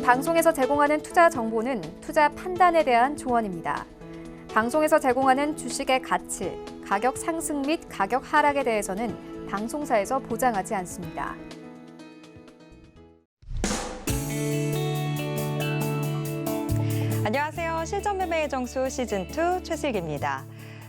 방송에서 제공하는 투자 정보는 투자 판단에 대한 조언입니다. 방송에서 제공하는 주식의 가치, 가격 상승 및 가격 하락에 대해서는 방송사에서 보장하지 않습니다. 안녕하세요. 실전 매매의 정수 시즌2 최슬기입니다.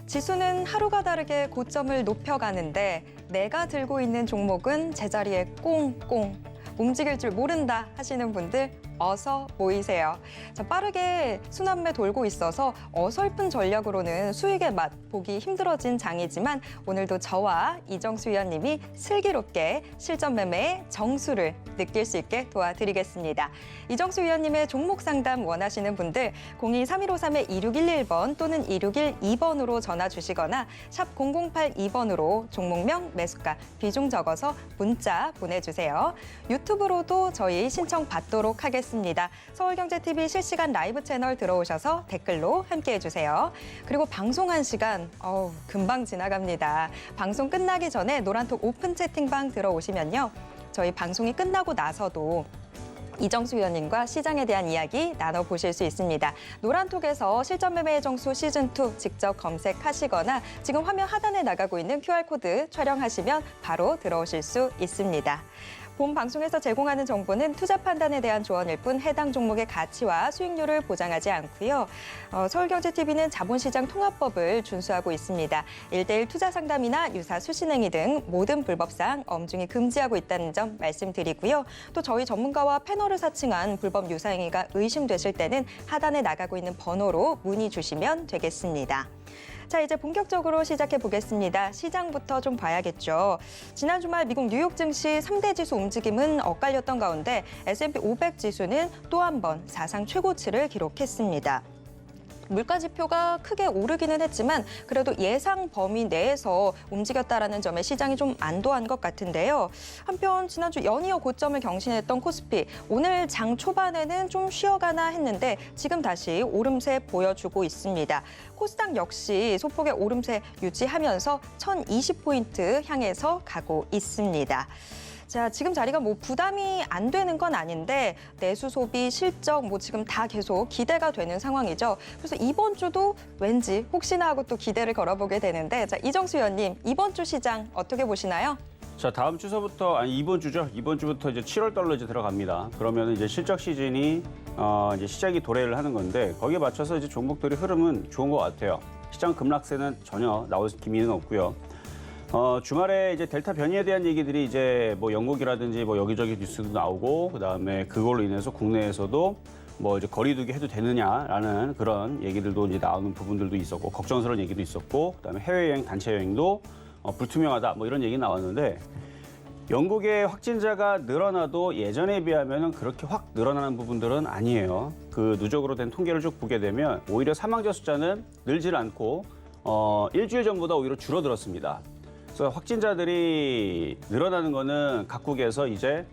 지수는 하루가 다르게 고점을 높여가는데 내가 들고 있는 종목은 제자리에 꽁꽁 움직일 줄 모른다 하시는 분들 어서 모이세요. 자, 빠르게 순환매 돌고 있어서 어설픈 전략으로는 수익의 맛 보기 힘들어진 장이지만 오늘도 저와 이정수 위원님이 슬기롭게 실전 매매의 정수를 느낄 수 있게 도와드리겠습니다. 이정수 위원님의 종목 상담 원하시는 분들 02-3153-2611번 또는 2612번으로 전화 주시거나 샵 0082번으로 종목명, 매수가, 비중 적어서 문자 보내주세요. 유튜브로도 저희 신청 받도록 하겠습니다. 서울경제TV 실시간 라이브 채널 들어오셔서 댓글로 함께해주세요. 그리고 방송 1시간 금방 지나갑니다. 방송 끝나기 전에 노란톡 오픈 채팅방 들어오시면요. 저희 방송이 끝나고 나서도 이정수 위원님과 시장에 대한 이야기 나눠보실 수 있습니다. 노란톡에서 실전 매매의 정수 시즌2 직접 검색하시거나 지금 화면 하단에 나가고 있는 QR코드 촬영하시면 바로 들어오실 수 있습니다. 본 방송에서 제공하는 정보는 투자 판단에 대한 조언일 뿐 해당 종목의 가치와 수익률을 보장하지 않고요. 서울경제TV는 자본시장 통합법을 준수하고 있습니다. 1:1 투자 상담이나 유사 수신행위 등 모든 불법사항 엄중히 금지하고 있다는 점 말씀드리고요. 또 저희 전문가와 패널을 사칭한 불법 유사행위가 의심되실 때는 하단에 나가고 있는 번호로 문의 주시면 되겠습니다. 자, 이제 본격적으로 시작해 보겠습니다. 시장부터 좀 봐야겠죠. 지난 주말 미국 뉴욕 증시 3대 지수 움직임은 엇갈렸던 가운데 S&P 500 지수는 또 한 번 사상 최고치를 기록했습니다. 물가 지표가 크게 오르기는 했지만 그래도 예상 범위 내에서 움직였다라는 점에 시장이 좀 안도한 것 같은데요. 한편 지난주 연이어 고점을 경신했던 코스피, 오늘 장 초반에는 좀 쉬어가나 했는데 지금 다시 오름세 보여주고 있습니다. 코스닥 역시 소폭의 오름세 유지하면서 1020포인트 향해서 가고 있습니다. 자, 지금 자리가 부담이 안 되는 건 아닌데 내수 소비, 실적 지금 다 계속 기대가 되는 상황이죠. 그래서 이번 주도 왠지 혹시나 하고 또 기대를 걸어보게 되는데 자, 이정수 위원님, 이번 주 시장 어떻게 보시나요? 자, 다음 주서부터 이번 주죠. 이번 주부터 이제 7월 달로 이제 들어갑니다. 그러면 이제 실적 시즌이 이제 시작이 도래를 하는 건데 거기에 맞춰서 이제 종목들의 흐름은 좋은 것 같아요. 시장 급락세는 전혀 나올 기미는 없고요. 주말에 이제 델타 변이에 대한 얘기들이 이제 영국이라든지 여기저기 뉴스도 나오고 그다음에 그걸로 인해서 국내에서도 이제 거리두기 해도 되느냐라는 그런 얘기들도 이제 나오는 부분들도 있었고 걱정스러운 얘기도 있었고 그다음에 해외여행, 단체 여행도 불투명하다 이런 얘기 나왔는데 영국의 확진자가 늘어나도 예전에 비하면 그렇게 확 늘어나는 부분들은 아니에요. 그 누적으로 된 통계를 쭉 보게 되면 오히려 사망자 숫자는 늘질 않고 일주일 전보다 오히려 줄어들었습니다. 그래서 확진자들이 늘어나는 거는 각국에서 이제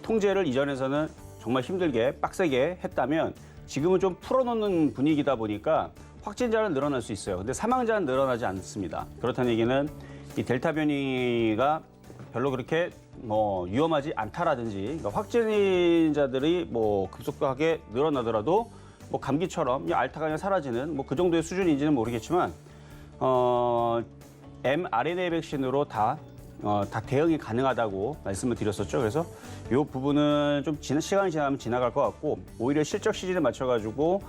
통제를 이전에서는 정말 힘들게 빡세게 했다면 지금은 좀 풀어놓는 분위기다 보니까 확진자는 늘어날 수 있어요. 근데 사망자는 늘어나지 않습니다. 그렇다는 얘기는 이 델타 변이가 별로 그렇게 위험하지 않다라든지 그러니까 확진자들이 급속하게 늘어나더라도 감기처럼 앓다가 그냥 사라지는 그 정도의 수준인지는 모르겠지만 mRNA 백신으로 다 대응이 가능하다고 말씀을 드렸었죠. 그래서 이 부분은 좀 시간이 지나면 지나갈 것 같고 오히려 실적 시즌에 맞춰가지고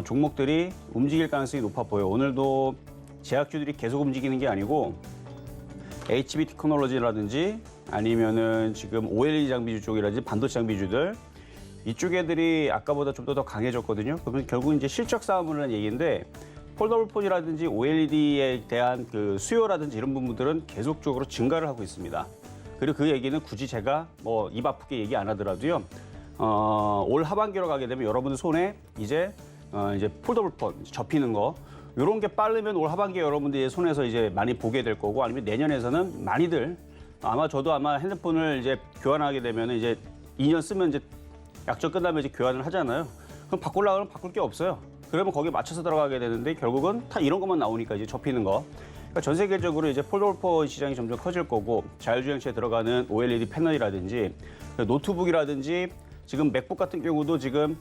종목들이 움직일 가능성이 높아 보여요. 오늘도 제약주들이 계속 움직이는 게 아니고 HB 테크놀로지라든지 아니면은 지금 OLED 장비주 쪽이라든지 반도체 장비주들 이쪽 애들이 아까보다 좀 더 강해졌거든요. 그러면 결국 이제 실적 싸움을 하는 얘기인데 폴더블 폰이라든지 OLED에 대한 그 수요라든지 이런 부분들은 계속적으로 증가를 하고 있습니다. 그리고 그 얘기는 굳이 제가 입 아프게 얘기 안 하더라도요. 올 하반기로 가게 되면 여러분들 손에 이제 폴더블 폰 접히는 거 이런 게 빠르면 올 하반기에 여러분들의 손에서 이제 많이 보게 될 거고 아니면 내년에서는 많이들 저도 아마 핸드폰을 이제 교환하게 되면 이제 2년 쓰면 이제 약정 끝나면 이제 교환을 하잖아요. 그럼 바꾸려고 하면 바꿀 게 없어요. 그러면 거기에 맞춰서 들어가게 되는데 결국은 다 이런 것만 나오니까 이제 접히는 거. 그러니까 전 세계적으로 이제 폴더블 시장이 점점 커질 거고 자율주행체에 들어가는 OLED 패널이라든지 노트북이라든지 지금 맥북 같은 경우도 지금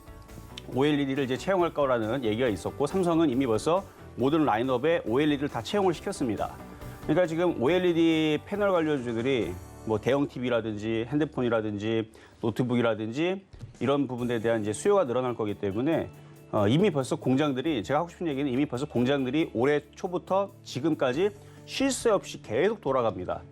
OLED를 이제 채용할 거라는 얘기가 있었고 삼성은 이미 벌써 모든 라인업에 OLED를 다 채용을 시켰습니다. 그러니까 지금 OLED 패널 관련주들이 뭐 대형 TV라든지 핸드폰이라든지 노트북이라든지 이런 부분에 대한 이제 수요가 늘어날 거기 때문에 이미 벌써 공장들이 제가 하고 싶은 얘기는 이미 벌써 공장들이 올해 초부터 지금까지 쉴 새 없이 계속 돌아갑니다.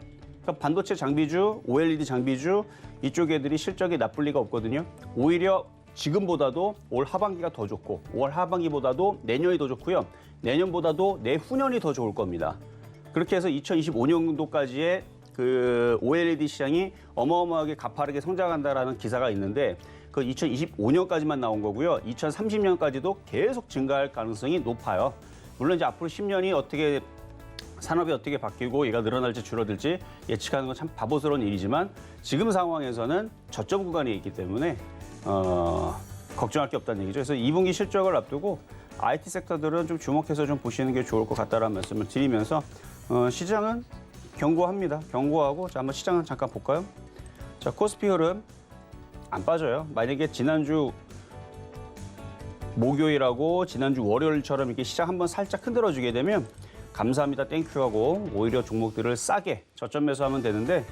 그러니까 반도체 장비주, OLED 장비주 이쪽 애들이 실적이 나쁠 리가 없거든요. 오히려 지금보다도 올 하반기가 더 좋고 올 하반기보다도 내년이 더 좋고요. 내년보다도 내후년이 더 좋을 겁니다. 그렇게 해서 2025년도까지의 그 OLED 시장이 어마어마하게 가파르게 성장한다라는 기사가 있는데 그 2025년까지만 나온 거고요. 2030년까지도 계속 증가할 가능성이 높아요. 물론 이제 앞으로 10년이 어떻게 산업이 어떻게 바뀌고 얘가 늘어날지 줄어들지 예측하는 건 참 바보스러운 일이지만 지금 상황에서는 저점 구간에 있기 때문에 걱정할 게 없다는 얘기죠. 그래서 2분기 실적을 앞두고 IT 섹터들은 좀 주목해서 좀 보시는 게 좋을 것 같다라는 말씀을 드리면서 시장은 경고합니다. 경고하고 자 한번 시장을 잠깐 볼까요? 자 코스피 흐름 안 빠져요. 만약에 지난주 목요일하고 지난주 월요일처럼 이렇게 시장 한번 살짝 흔들어주게 되면 감사합니다 땡큐하고 오히려 종목들을 싸게 저점 매수하면 되는데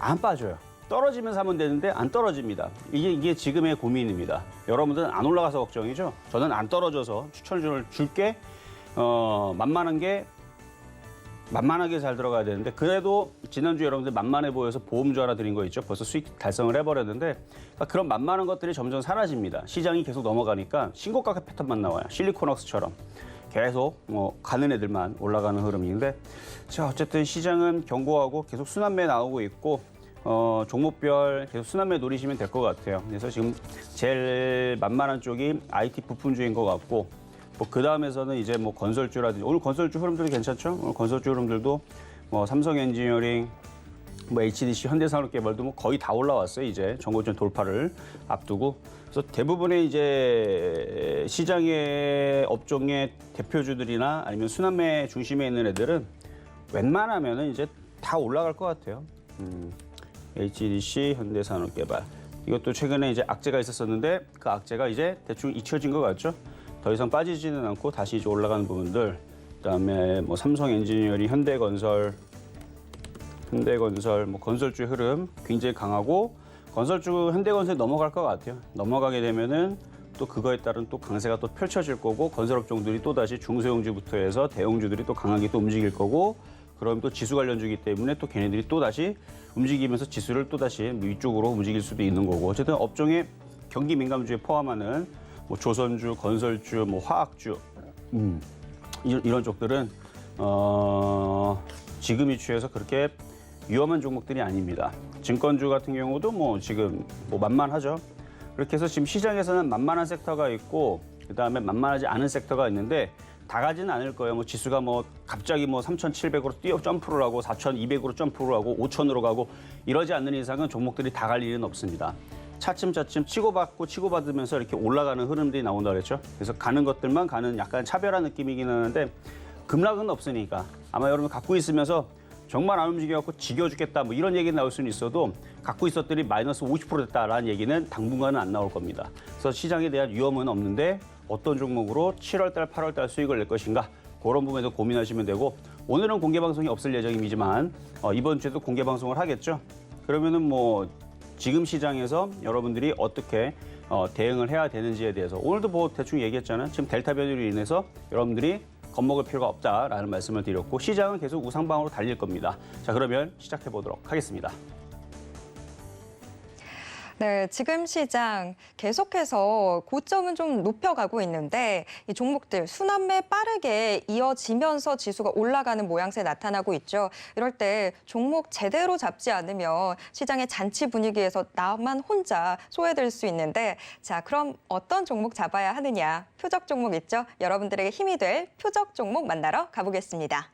안 빠져요. 떨어지면서 하면 되는데 안 떨어집니다. 이게 지금의 고민입니다. 여러분들은 안 올라가서 걱정이죠. 저는 안 떨어져서 추천을 줄게 만만하게 잘 들어가야 되는데 그래도 지난주 여러분들 만만해 보여서 보험주 하나 드린 거 있죠. 벌써 수익 달성을 해버렸는데 그런 만만한 것들이 점점 사라집니다. 시장이 계속 넘어가니까 신고가 패턴만 나와요. 실리콘웍스처럼 계속 가는 애들만 올라가는 흐름인데 자 어쨌든 시장은 경고하고 계속 순환매 나오고 있고 종목별 계속 순환매 노리시면 될 것 같아요. 그래서 지금 제일 만만한 쪽이 IT 부품주인 것 같고 그 다음에서는 이제 뭐 건설주라든지 오늘 건설주 흐름들이 괜찮죠? 오늘 건설주 흐름들도 뭐 삼성 엔지니어링, 뭐 HDC, 현대산업개발도 뭐 거의 다 올라왔어요. 이제 정고점 돌파를 앞두고 그래서 대부분의 이제 시장의 업종의 대표주들이나 아니면 순환매 중심에 있는 애들은 웬만하면은 이제 다 올라갈 것 같아요. HDC, 현대산업개발 이것도 최근에 이제 악재가 있었었는데 그 악재가 이제 대충 잊혀진 것 같죠? 더 이상 빠지지는 않고 다시 이제 올라가는 부분들 그다음에 뭐 삼성 엔지니어링, 현대건설 뭐 건설주 흐름 굉장히 강하고 건설주 현대건설 넘어갈 것 같아요. 넘어가게 되면은 또 그거에 따른 또 강세가 또 펼쳐질 거고 건설업종들이 또 다시 중소형주부터 해서 대형주들이 또 강하게 또 움직일 거고 그럼 또 지수 관련주기 때문에 또 걔네들이 또 다시 움직이면서 지수를 또 다시 위쪽으로 움직일 수도 있는 거고 어쨌든 업종의 경기 민감주에 포함하는 뭐 조선주, 건설주, 뭐 화학주 이런 쪽들은 지금 이추에서 그렇게 위험한 종목들이 아닙니다. 증권주 같은 경우도 뭐 지금 뭐 만만하죠. 그렇게 해서 지금 시장에서는 만만한 섹터가 있고 그다음에 만만하지 않은 섹터가 있는데 다 가지는 않을 거예요. 뭐 지수가 뭐 갑자기 뭐 3,700으로 점프를 하고 4,200으로 점프를 하고 5,000으로 가고 이러지 않는 이상은 종목들이 다 갈 일은 없습니다. 차츰차츰 치고받고 치고받으면서 이렇게 올라가는 흐름들이 나온다 그랬죠. 그래서 가는 것들만 가는 약간 차별한 느낌이긴 하는데 급락은 없으니까 아마 여러분 갖고 있으면서 정말 안 움직여갖고 지겨 죽겠다 뭐 이런 얘기 나올 수는 있어도 갖고 있었더니 마이너스 50% 됐다라는 얘기는 당분간은 안 나올 겁니다. 그래서 시장에 대한 위험은 없는데 어떤 종목으로 7월달, 8월달 수익을 낼 것인가 그런 부분에서 고민하시면 되고 오늘은 공개 방송이 없을 예정이지만 이번 주에도 공개 방송을 하겠죠. 그러면은 뭐 지금 시장에서 여러분들이 어떻게 대응을 해야 되는지에 대해서 오늘도 뭐 대충 얘기했잖아요. 지금 델타 변이로 인해서 여러분들이 겁먹을 필요가 없다라는 말씀을 드렸고 시장은 계속 우상방으로 달릴 겁니다. 자 그러면 시작해 보도록 하겠습니다. 네, 지금 시장 계속해서 고점은 좀 높여가고 있는데 이 종목들 순환매 빠르게 이어지면서 지수가 올라가는 모양새 나타나고 있죠. 이럴 때 종목 제대로 잡지 않으면 시장의 잔치 분위기에서 나만 혼자 소외될 수 있는데 자, 그럼 어떤 종목 잡아야 하느냐? 표적 종목 있죠? 여러분들에게 힘이 될 표적 종목 만나러 가보겠습니다.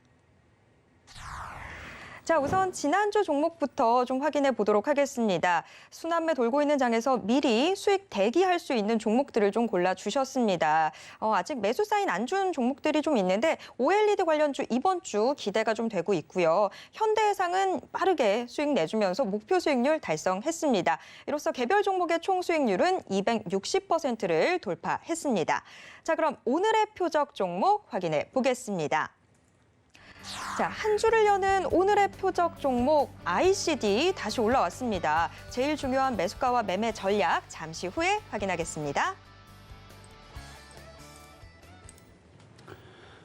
자, 우선 지난주 종목부터 좀 확인해 보도록 하겠습니다. 순환매 돌고 있는 장에서 미리 수익 대기할 수 있는 종목들을 좀 골라주셨습니다. 아직 매수 사인 안 준 종목들이 좀 있는데 OLED 관련주 이번 주 기대가 좀 되고 있고요. 현대해상은 빠르게 수익 내주면서 목표 수익률 달성했습니다. 이로써 개별 종목의 총 수익률은 260%를 돌파했습니다. 자, 그럼 오늘의 표적 종목 확인해 보겠습니다. 자, 한 주를 여는 오늘의 표적 종목 ICD 다시 올라왔습니다. 제일 중요한 매수가와 매매 전략 잠시 후에 확인하겠습니다.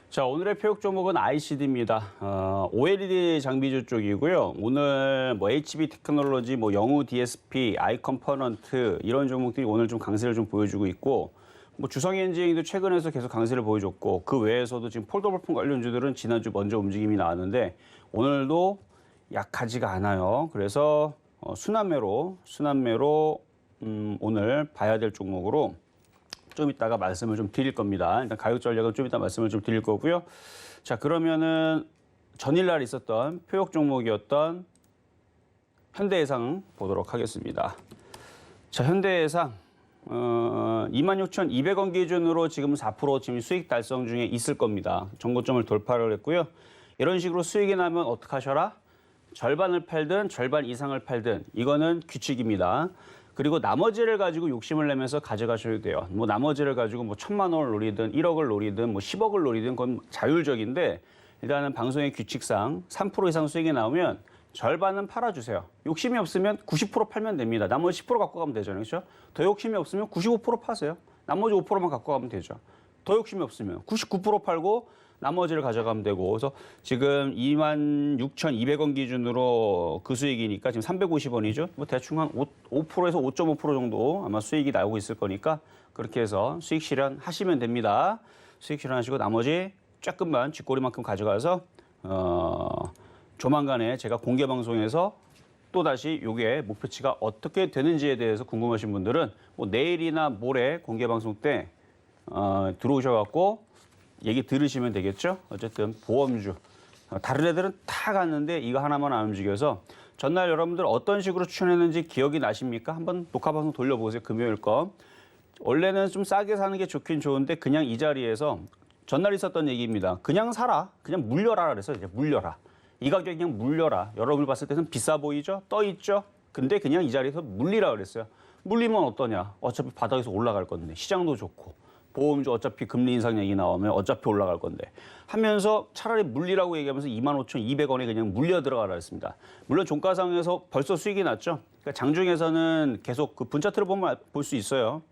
자, 오늘의 표적 종목은 ICD입니다. OLED 장비주 쪽이고요. 오늘 뭐 HB 테크놀로지, 뭐 영우 DSP, 아이컴포넌트 이런 종목들이 오늘 좀 강세를 좀 보여주고 있고, 뭐 주성 엔지니어링도 최근에서 계속 강세를 보여줬고, 그 외에서도 지금 폴더블폰 관련주들은 지난주 먼저 움직임이 나왔는데 오늘도 약하지가 않아요. 그래서 순환매로 오늘 봐야 될 종목으로 좀 이따가 말씀을 좀 드릴 겁니다. 일단 가격 전략은 좀 이따 말씀을 좀 드릴 거고요. 자, 그러면은 전일날 있었던 표적 종목이었던 현대해상 보도록 하겠습니다. 자, 현대해상 26,200원 기준으로 지금 4% 지금 수익 달성 중에 있을 겁니다. 정고점을 돌파를 했고요. 이런 식으로 수익이 나면 어떡하셔라? 절반을 팔든 절반 이상을 팔든 이거는 규칙입니다. 그리고 나머지를 가지고 욕심을 내면서 가져가셔도 돼요. 뭐 나머지를 가지고 뭐 1,000만 원을 노리든 1억을 노리든 뭐 10억을 노리든 그건 자율적인데, 일단은 방송의 규칙상 3% 이상 수익이 나오면 절반은 팔아주세요. 욕심이 없으면 90% 팔면 됩니다. 나머지 10% 갖고 가면 되잖아요. 그렇죠? 더 욕심이 없으면 95% 파세요. 나머지 5%만 갖고 가면 되죠. 더 욕심이 없으면 99% 팔고 나머지를 가져가면 되고. 그래서 지금 26,200원 기준으로 그 수익이니까 지금 350원이죠. 뭐 대충 한 5%에서 5.5% 정도 아마 수익이 나오고 있을 거니까 그렇게 해서 수익 실현하시면 됩니다. 수익 실현하시고 나머지 조금만 쥐꼬리만큼 가져가서 조만간에 제가 공개 방송에서 또다시 이게 목표치가 어떻게 되는지에 대해서 궁금하신 분들은 뭐 내일이나 모레 공개 방송 때 들어오셔갖고 얘기 들으시면 되겠죠. 어쨌든 보험주. 다른 애들은 다 갔는데 이거 하나만 안 움직여서 전날 여러분들 어떤 식으로 추천했는지 기억이 나십니까? 한번 녹화 방송 돌려보세요. 금요일 거. 원래는 좀 싸게 사는 게 좋긴 좋은데 그냥 이 자리에서 전날 있었던 얘기입니다. 그냥 사라. 그냥 물려라 그래서 이제 물려라. 이 가격에 그냥 물려라. 여러분들 봤을 때는 비싸 보이죠? 떠 있죠? 근데 그냥 이 자리에서 물리라 그랬어요. 물리면 어떠냐? 어차피 바닥에서 올라갈 건데 시장도 좋고 보험주 어차피 금리 인상 얘기 나오면 어차피 올라갈 건데 하면서 차라리 물리라고 얘기하면서 25,200원에 그냥 물려 들어가라 했습니다. 물론 종가상에서 벌써 수익이 났죠. 그러니까 장중에서는 계속 그 분차트를 보면 볼 수 있어요.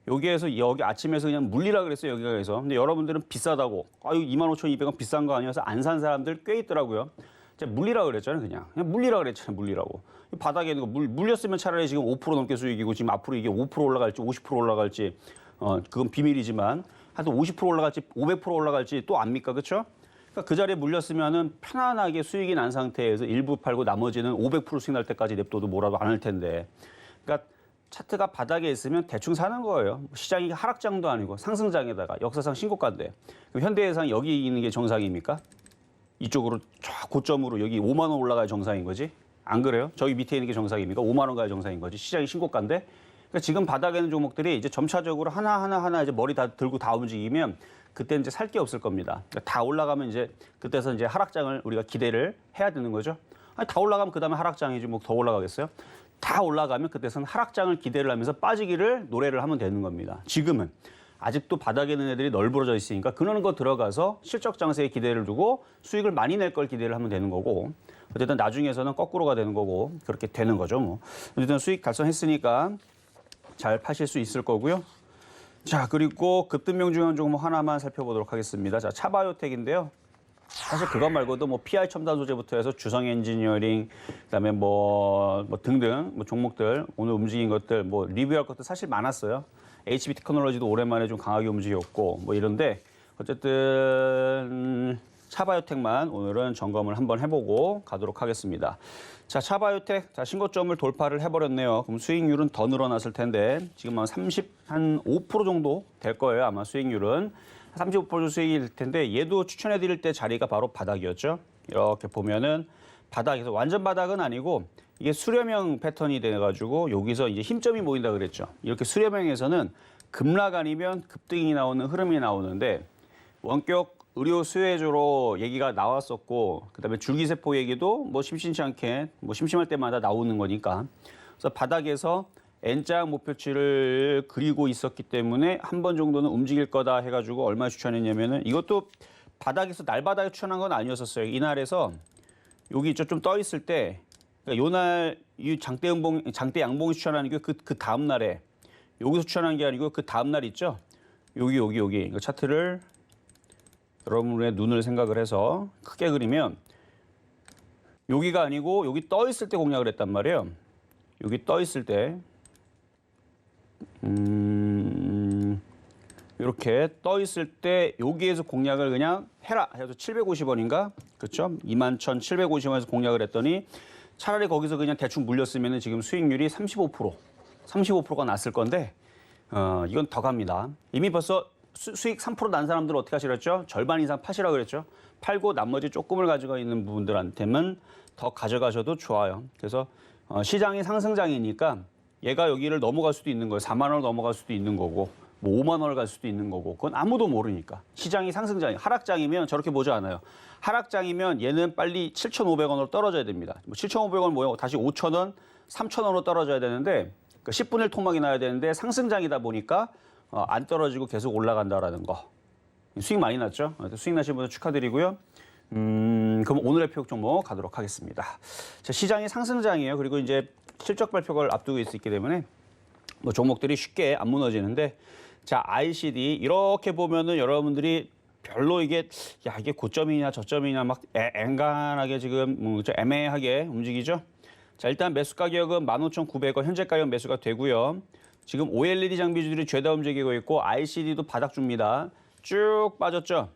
여기에서 여기 아침에서 그냥 물리라 그랬어요. 여기에서. 근데 여러분들은 비싸다고. 아유 25,200원 비싼 거 아니어서 안 산 사람들 꽤 있더라고요. 제가 물리라 그랬잖아요. 그냥 물리라 그랬잖아요. 물리라고. 바닥에 있는 거 물렸으면 차라리 지금 5% 넘게 수익이고 지금 앞으로 이게 5% 올라갈지 50% 올라갈지 그건 비밀이지만 하여튼 50% 올라갈지 500% 올라갈지 또 압니까? 그렇죠? 그러니까 그 자리에 물렸으면은 편안하게 수익이 난 상태에서 일부 팔고 나머지는 500% 수익 날 때까지 냅둬도 뭐라도 안 할 텐데. 그러니까 차트가 바닥에 있으면 대충 사는 거예요. 시장이 하락장도 아니고 상승장에다가 역사상 신고가인데. 그럼 현대해상 여기 있는 게 정상입니까? 이쪽으로 쫙 고점으로 여기 5만 원 올라가야 정상인 거지? 안 그래요? 저기 밑에 있는 게 정상입니까? 5만 원 가야 정상인 거지. 시장이 신고가인데. 그러니까 지금 바닥에 있는 종목들이 이제 점차적으로 하나 이제 머리 다 들고 다 움직이면 그때 이제 살 게 없을 겁니다. 그러니까 다 올라가면 이제 그때서 이제 하락장을 우리가 기대를 해야 되는 거죠. 아니, 다 올라가면 그 다음에 하락장이지 뭐 더 올라가겠어요? 다 올라가면 그때서는 하락장을 기대를 하면서 빠지기를 노래를 하면 되는 겁니다. 지금은 아직도 바닥에 있는 애들이 널브러져 있으니까 그런 거 들어가서 실적 장세에 기대를 두고 수익을 많이 낼 걸 기대를 하면 되는 거고, 어쨌든 나중에서는 거꾸로가 되는 거고 그렇게 되는 거죠. 뭐 어쨌든 수익 달성했으니까 잘 파실 수 있을 거고요. 자, 그리고 급등명 중요한 종목 하나만 살펴보도록 하겠습니다. 자, 차바이오텍인데요. 사실 그것 말고도 뭐 PI 첨단 소재부터 해서 주성 엔지니어링, 그다음에 뭐 등등 뭐 종목들 오늘 움직인 것들 뭐 리뷰할 것도 사실 많았어요. HB 테크놀로지도 오랜만에 좀 강하게 움직였고 뭐 이런데 어쨌든 차바이오텍만 오늘은 점검을 한번 해보고 가도록 하겠습니다. 자, 차바이오텍 신고점을 돌파를 해버렸네요. 그럼 수익률은 더 늘어났을 텐데 지금 한 5% 정도 될 거예요. 아마 수익률은 35% 수익일 텐데 얘도 추천해드릴 때 자리가 바로 바닥이었죠. 이렇게 보면은 바닥에서 완전 바닥은 아니고 이게 수렴형 패턴이 돼가지고 여기서 이제 힘점이 모인다 그랬죠. 이렇게 수렴형에서는 급락 아니면 급등이 나오는 흐름이 나오는데 원격 의료 수혜주로 얘기가 나왔었고 그다음에 줄기세포 얘기도 뭐 심심치 않게 뭐 심심할 때마다 나오는 거니까 그래서 바닥에서 N자 목표치를 그리고 있었기 때문에 한 번 정도는 움직일 거다 해가지고 얼마 추천했냐면은 이것도 바닥에서 날바닥에 추천한 건 아니었었어요. 이날에서 여기 있죠 좀 떠 있을 때 그러니까 요날 이 장대 양봉이 추천하는 게 그 다음 날에 여기서 추천한 게 아니고 그 다음 날 있죠. 여기 이 차트를 여러분의 눈을 생각을 해서 크게 그리면 여기가 아니고 여기 떠 있을 때 공략을 했단 말이에요. 여기 떠 있을 때 이렇게 떠 있을 때 여기에서 공략을 그냥 해라 해서 750원인가 그렇죠? 21,750원에서 공략을 했더니 차라리 거기서 그냥 대충 물렸으면 지금 수익률이 35%가 났을 건데 이건 더 갑니다. 이미 벌써 수익 3% 난 사람들은 어떻게 하시랬죠? 절반 이상 파시라고 그랬죠? 팔고 나머지 조금을 가지고 있는 분들한테는 더 가져가셔도 좋아요. 그래서 시장이 상승장이니까 얘가 여기를 넘어갈 수도 있는 거예요. 4만 원을 넘어갈 수도 있는 거고 뭐 5만 원을 갈 수도 있는 거고 그건 아무도 모르니까. 시장이 상승장이 하락장이면 저렇게 보지 않아요. 하락장이면 얘는 빨리 7,500원으로 떨어져야 됩니다. 뭐 7,500원 뭐예요? 다시 5,000원, 3,000원으로 떨어져야 되는데 10분의 1 토막이 나야 되는데 상승장이다 보니까 안 떨어지고 계속 올라간다라는 거. 수익 많이 났죠? 수익 나신 분들 축하드리고요. 그럼 오늘의 표적 종목 가도록 하겠습니다. 자, 시장이 상승장이에요. 그리고 이제 실적 발표를 앞두고 있기 때문에 뭐 종목들이 쉽게 안 무너지는데 자, ICD 이렇게 보면은 여러분들이 별로 이게 고점이냐 저점이냐 막 앵간하게 지금 좀 애매하게 움직이죠. 자, 일단 매수 가격은 15,900원 현재 가격 매수가 되고요. 지금 OLED 장비주들이 죄다 움직이고 있고 ICD도 바닥 줍니다. 쭉 빠졌죠.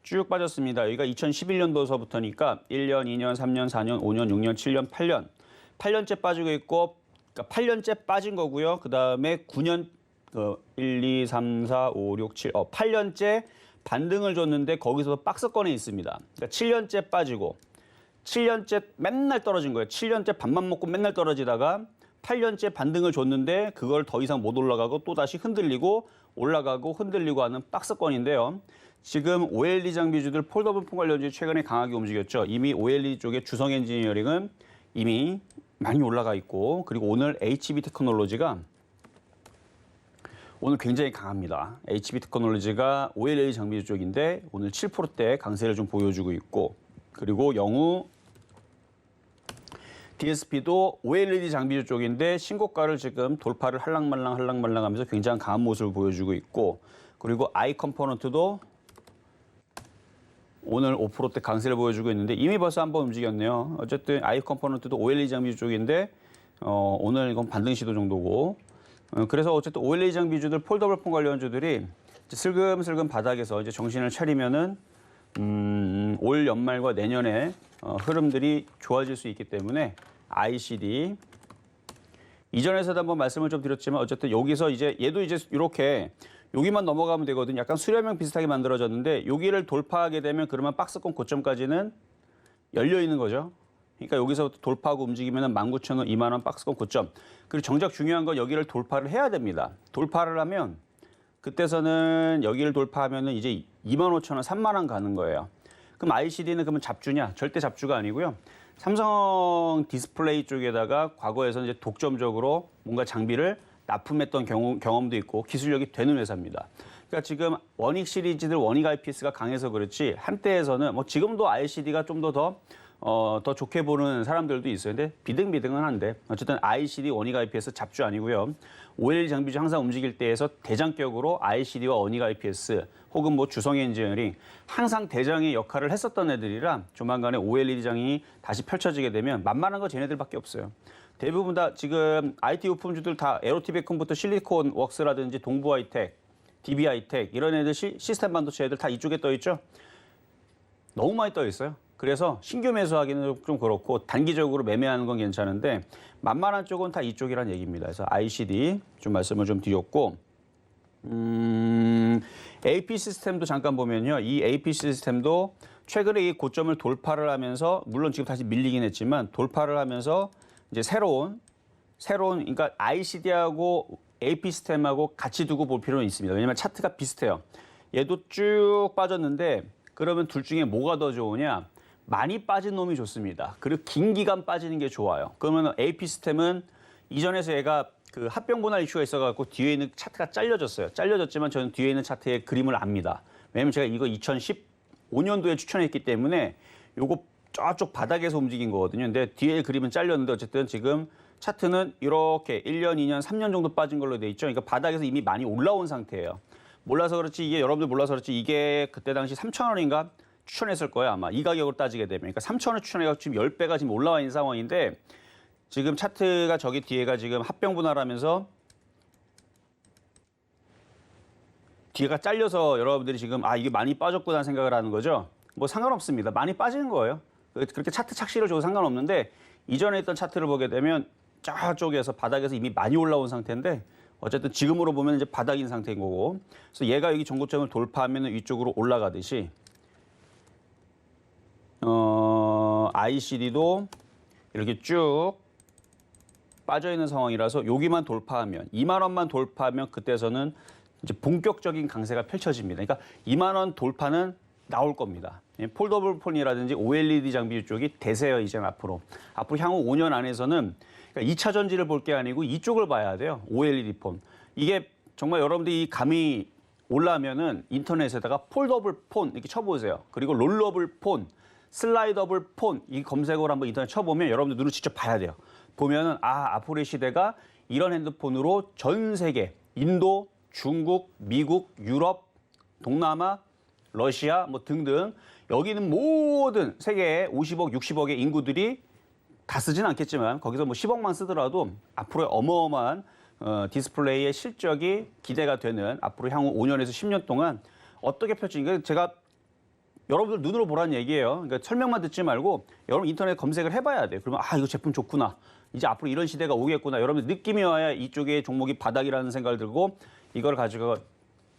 쭉 빠졌습니다. 여기가 2011년도서부터니까 1년, 2년, 3년, 4년, 5년, 6년, 7년, 8년. 8년째 빠지고 있고 그러니까 8년째 빠진 거고요. 그다음에 9년 1, 2, 3, 4, 5, 6, 7 8년째 반등을 줬는데 거기서 박스권에 있습니다. 그러니까 7년째 빠지고 7년째 맨날 떨어진 거예요. 7년째 밥만 먹고 맨날 떨어지다가 8년째 반등을 줬는데 그걸 더 이상 못 올라가고 또다시 흔들리고 올라가고 흔들리고 하는 박스권인데요. 지금 OLED 장비주들 폴더블폰 관련주 최근에 강하게 움직였죠. 이미 OLED 쪽의 주성 엔지니어링은 이미 많이 올라가 있고 그리고 오늘 HB 테크놀로지가 오늘 굉장히 강합니다. HB 테크놀로지가 OLED 장비주 쪽인데 오늘 7%대 강세를 좀 보여주고 있고 그리고 영우 DSP도 OLED 장비주 쪽인데 신고가를 지금 돌파를 할랑말랑 하면서 굉장히 강한 모습을 보여주고 있고 그리고 I 컴포넌트도 오늘 5%대 강세를 보여주고 있는데 이미 벌써 한번 움직였네요. 어쨌든 I 컴포넌트도 OLED 장비주 쪽인데 오늘 이건 반등 시도 정도고 그래서 어쨌든 OLED 장비주들 폴더블폰 관련주들이 슬금슬금 바닥에서 이제 정신을 차리면은 올 연말과 내년에 흐름들이 좋아질 수 있기 때문에 ICD 이전에서도 한번 말씀을 좀 드렸지만 어쨌든 여기서 이제 얘도 이제 이렇게 여기만 넘어가면 되거든요. 약간 수렴형 비슷하게 만들어졌는데 여기를 돌파하게 되면 그러면 박스권 고점까지는 열려 있는 거죠. 그러니까 여기서부터 돌파하고 움직이면 19,000원, 2만 원 박스권 고점. 그리고 정작 중요한 건 여기를 돌파를 해야 됩니다. 돌파를 하면 그때서는 여기를 돌파하면은 이제 25,000원, 3만 원 가는 거예요. 그럼 ICD는 그러면 잡주냐? 절대 잡주가 아니고요. 삼성 디스플레이 쪽에다가 과거에서는 이제 독점적으로 뭔가 장비를 납품했던 경험도 있고 기술력이 되는 회사입니다. 그러니까 지금 원익 시리즈들 원익 IPS가 강해서 그렇지 한때에서는 뭐 지금도 ICD가 좀 더 좋게 보는 사람들도 있어요. 근데 비등비등은 한데 어쨌든 ICD 원익 IPS 잡주 아니고요. OLED 장비주 항상 움직일 때에서 대장격으로 ICD와 원익 IPS 혹은 뭐 주성 엔지니어링 항상 대장의 역할을 했었던 애들이라 조만간에 OLED 장이 다시 펼쳐지게 되면 만만한 거 쟤네들밖에 없어요. 대부분 다 지금 IT 부품주들 다 에로티베컴부터 실리콘 웍스라든지 동부하이텍, DB하이텍 이런 애들 시스템 반도체 애들 다 이쪽에 떠 있죠. 너무 많이 떠 있어요. 그래서 신규 매수하기는 좀 그렇고 단기적으로 매매하는 건 괜찮은데 만만한 쪽은 다 이쪽이란 얘기입니다. 그래서 ICD 좀 말씀을 좀 드렸고 AP 시스템도 잠깐 보면요. 이 AP 시스템도 최근에 이 고점을 돌파를 하면서 물론 지금 다시 밀리긴 했지만 돌파를 하면서 이제 새로운 그러니까 ICD하고 AP 시스템하고 같이 두고 볼 필요는 있습니다. 왜냐하면 차트가 비슷해요. 얘도 쭉 빠졌는데 그러면 둘 중에 뭐가 더 좋으냐? 많이 빠진 놈이 좋습니다. 그리고 긴 기간 빠지는 게 좋아요. 그러면 AP 시스템은 이전에서 얘가 그 합병분할 이슈가 있어갖고 뒤에 있는 차트가 잘려졌어요. 잘려졌지만 저는 뒤에 있는 차트의 그림을 압니다. 왜냐면 제가 이거 2015년도에 추천했기 때문에 요거 저쪽 바닥에서 움직인 거거든요. 근데 뒤에 그림은 잘렸는데 어쨌든 지금 차트는 이렇게 1년, 2년, 3년 정도 빠진 걸로 돼 있죠. 그러니까 바닥에서 이미 많이 올라온 상태예요. 몰라서 그렇지 이게 여러분들 몰라서 그렇지 이게 그때 당시 3,000원인가 추천했을 거예요. 아마 이 가격으로 따지게 되면. 그러니까 3,000원 추천해가지고 지금 10배가 지금 올라와 있는 상황인데 지금 차트가 저기 뒤에가 지금 합병분할하면서 뒤에가 잘려서 여러분들이 지금 이게 많이 빠졌구나 생각을 하는 거죠. 뭐 상관없습니다. 많이 빠지는 거예요. 그렇게 차트 착시를 줘도 상관없는데 이전에 있던 차트를 보게 되면 저쪽에서 바닥에서 이미 많이 올라온 상태인데 어쨌든 지금으로 보면 이제 바닥인 상태인 거고 그래서 얘가 여기 전고점을 돌파하면 위쪽으로 올라가듯이 ICD도 이렇게 쭉 빠져 있는 상황이라서 여기만 돌파하면 2만 원만 돌파하면 그때서는 이제 본격적인 강세가 펼쳐집니다. 그러니까 2만 원 돌파는 나올 겁니다. 폴더블 폰이라든지 OLED 장비 쪽이 대세예요. 이제 앞으로 향후 5년 안에서는 그러니까 2차 전지를 볼 게 아니고 이쪽을 봐야 돼요. OLED 폰. 이게 정말 여러분들이 이 감이 올라면은 인터넷에다가 폴더블 폰 이렇게 쳐보세요. 그리고 롤러블 폰, 슬라이더블 폰 이 검색어를 한번 인터넷 쳐보면 여러분들 눈으로 직접 봐야 돼요. 보면은 앞으로의 시대가 이런 핸드폰으로 전 세계 인도, 중국, 미국, 유럽, 동남아, 러시아 뭐 등등 여기 있는 모든 세계의 50억, 60억의 인구들이 다 쓰진 않겠지만 거기서 뭐 10억만 쓰더라도 앞으로의 어마어마한 디스플레이의 실적이 기대가 되는 앞으로 향후 5년에서 10년 동안 어떻게 펼치는가 제가 여러분들 눈으로 보라는 얘기예요. 그러니까 설명만 듣지 말고 여러분 인터넷 검색을 해봐야 돼요. 그러면 이거 제품 좋구나. 이제 앞으로 이런 시대가 오겠구나. 여러분들 느낌이 와야 이쪽에 종목이 바닥이라는 생각을 들고 이걸 가지고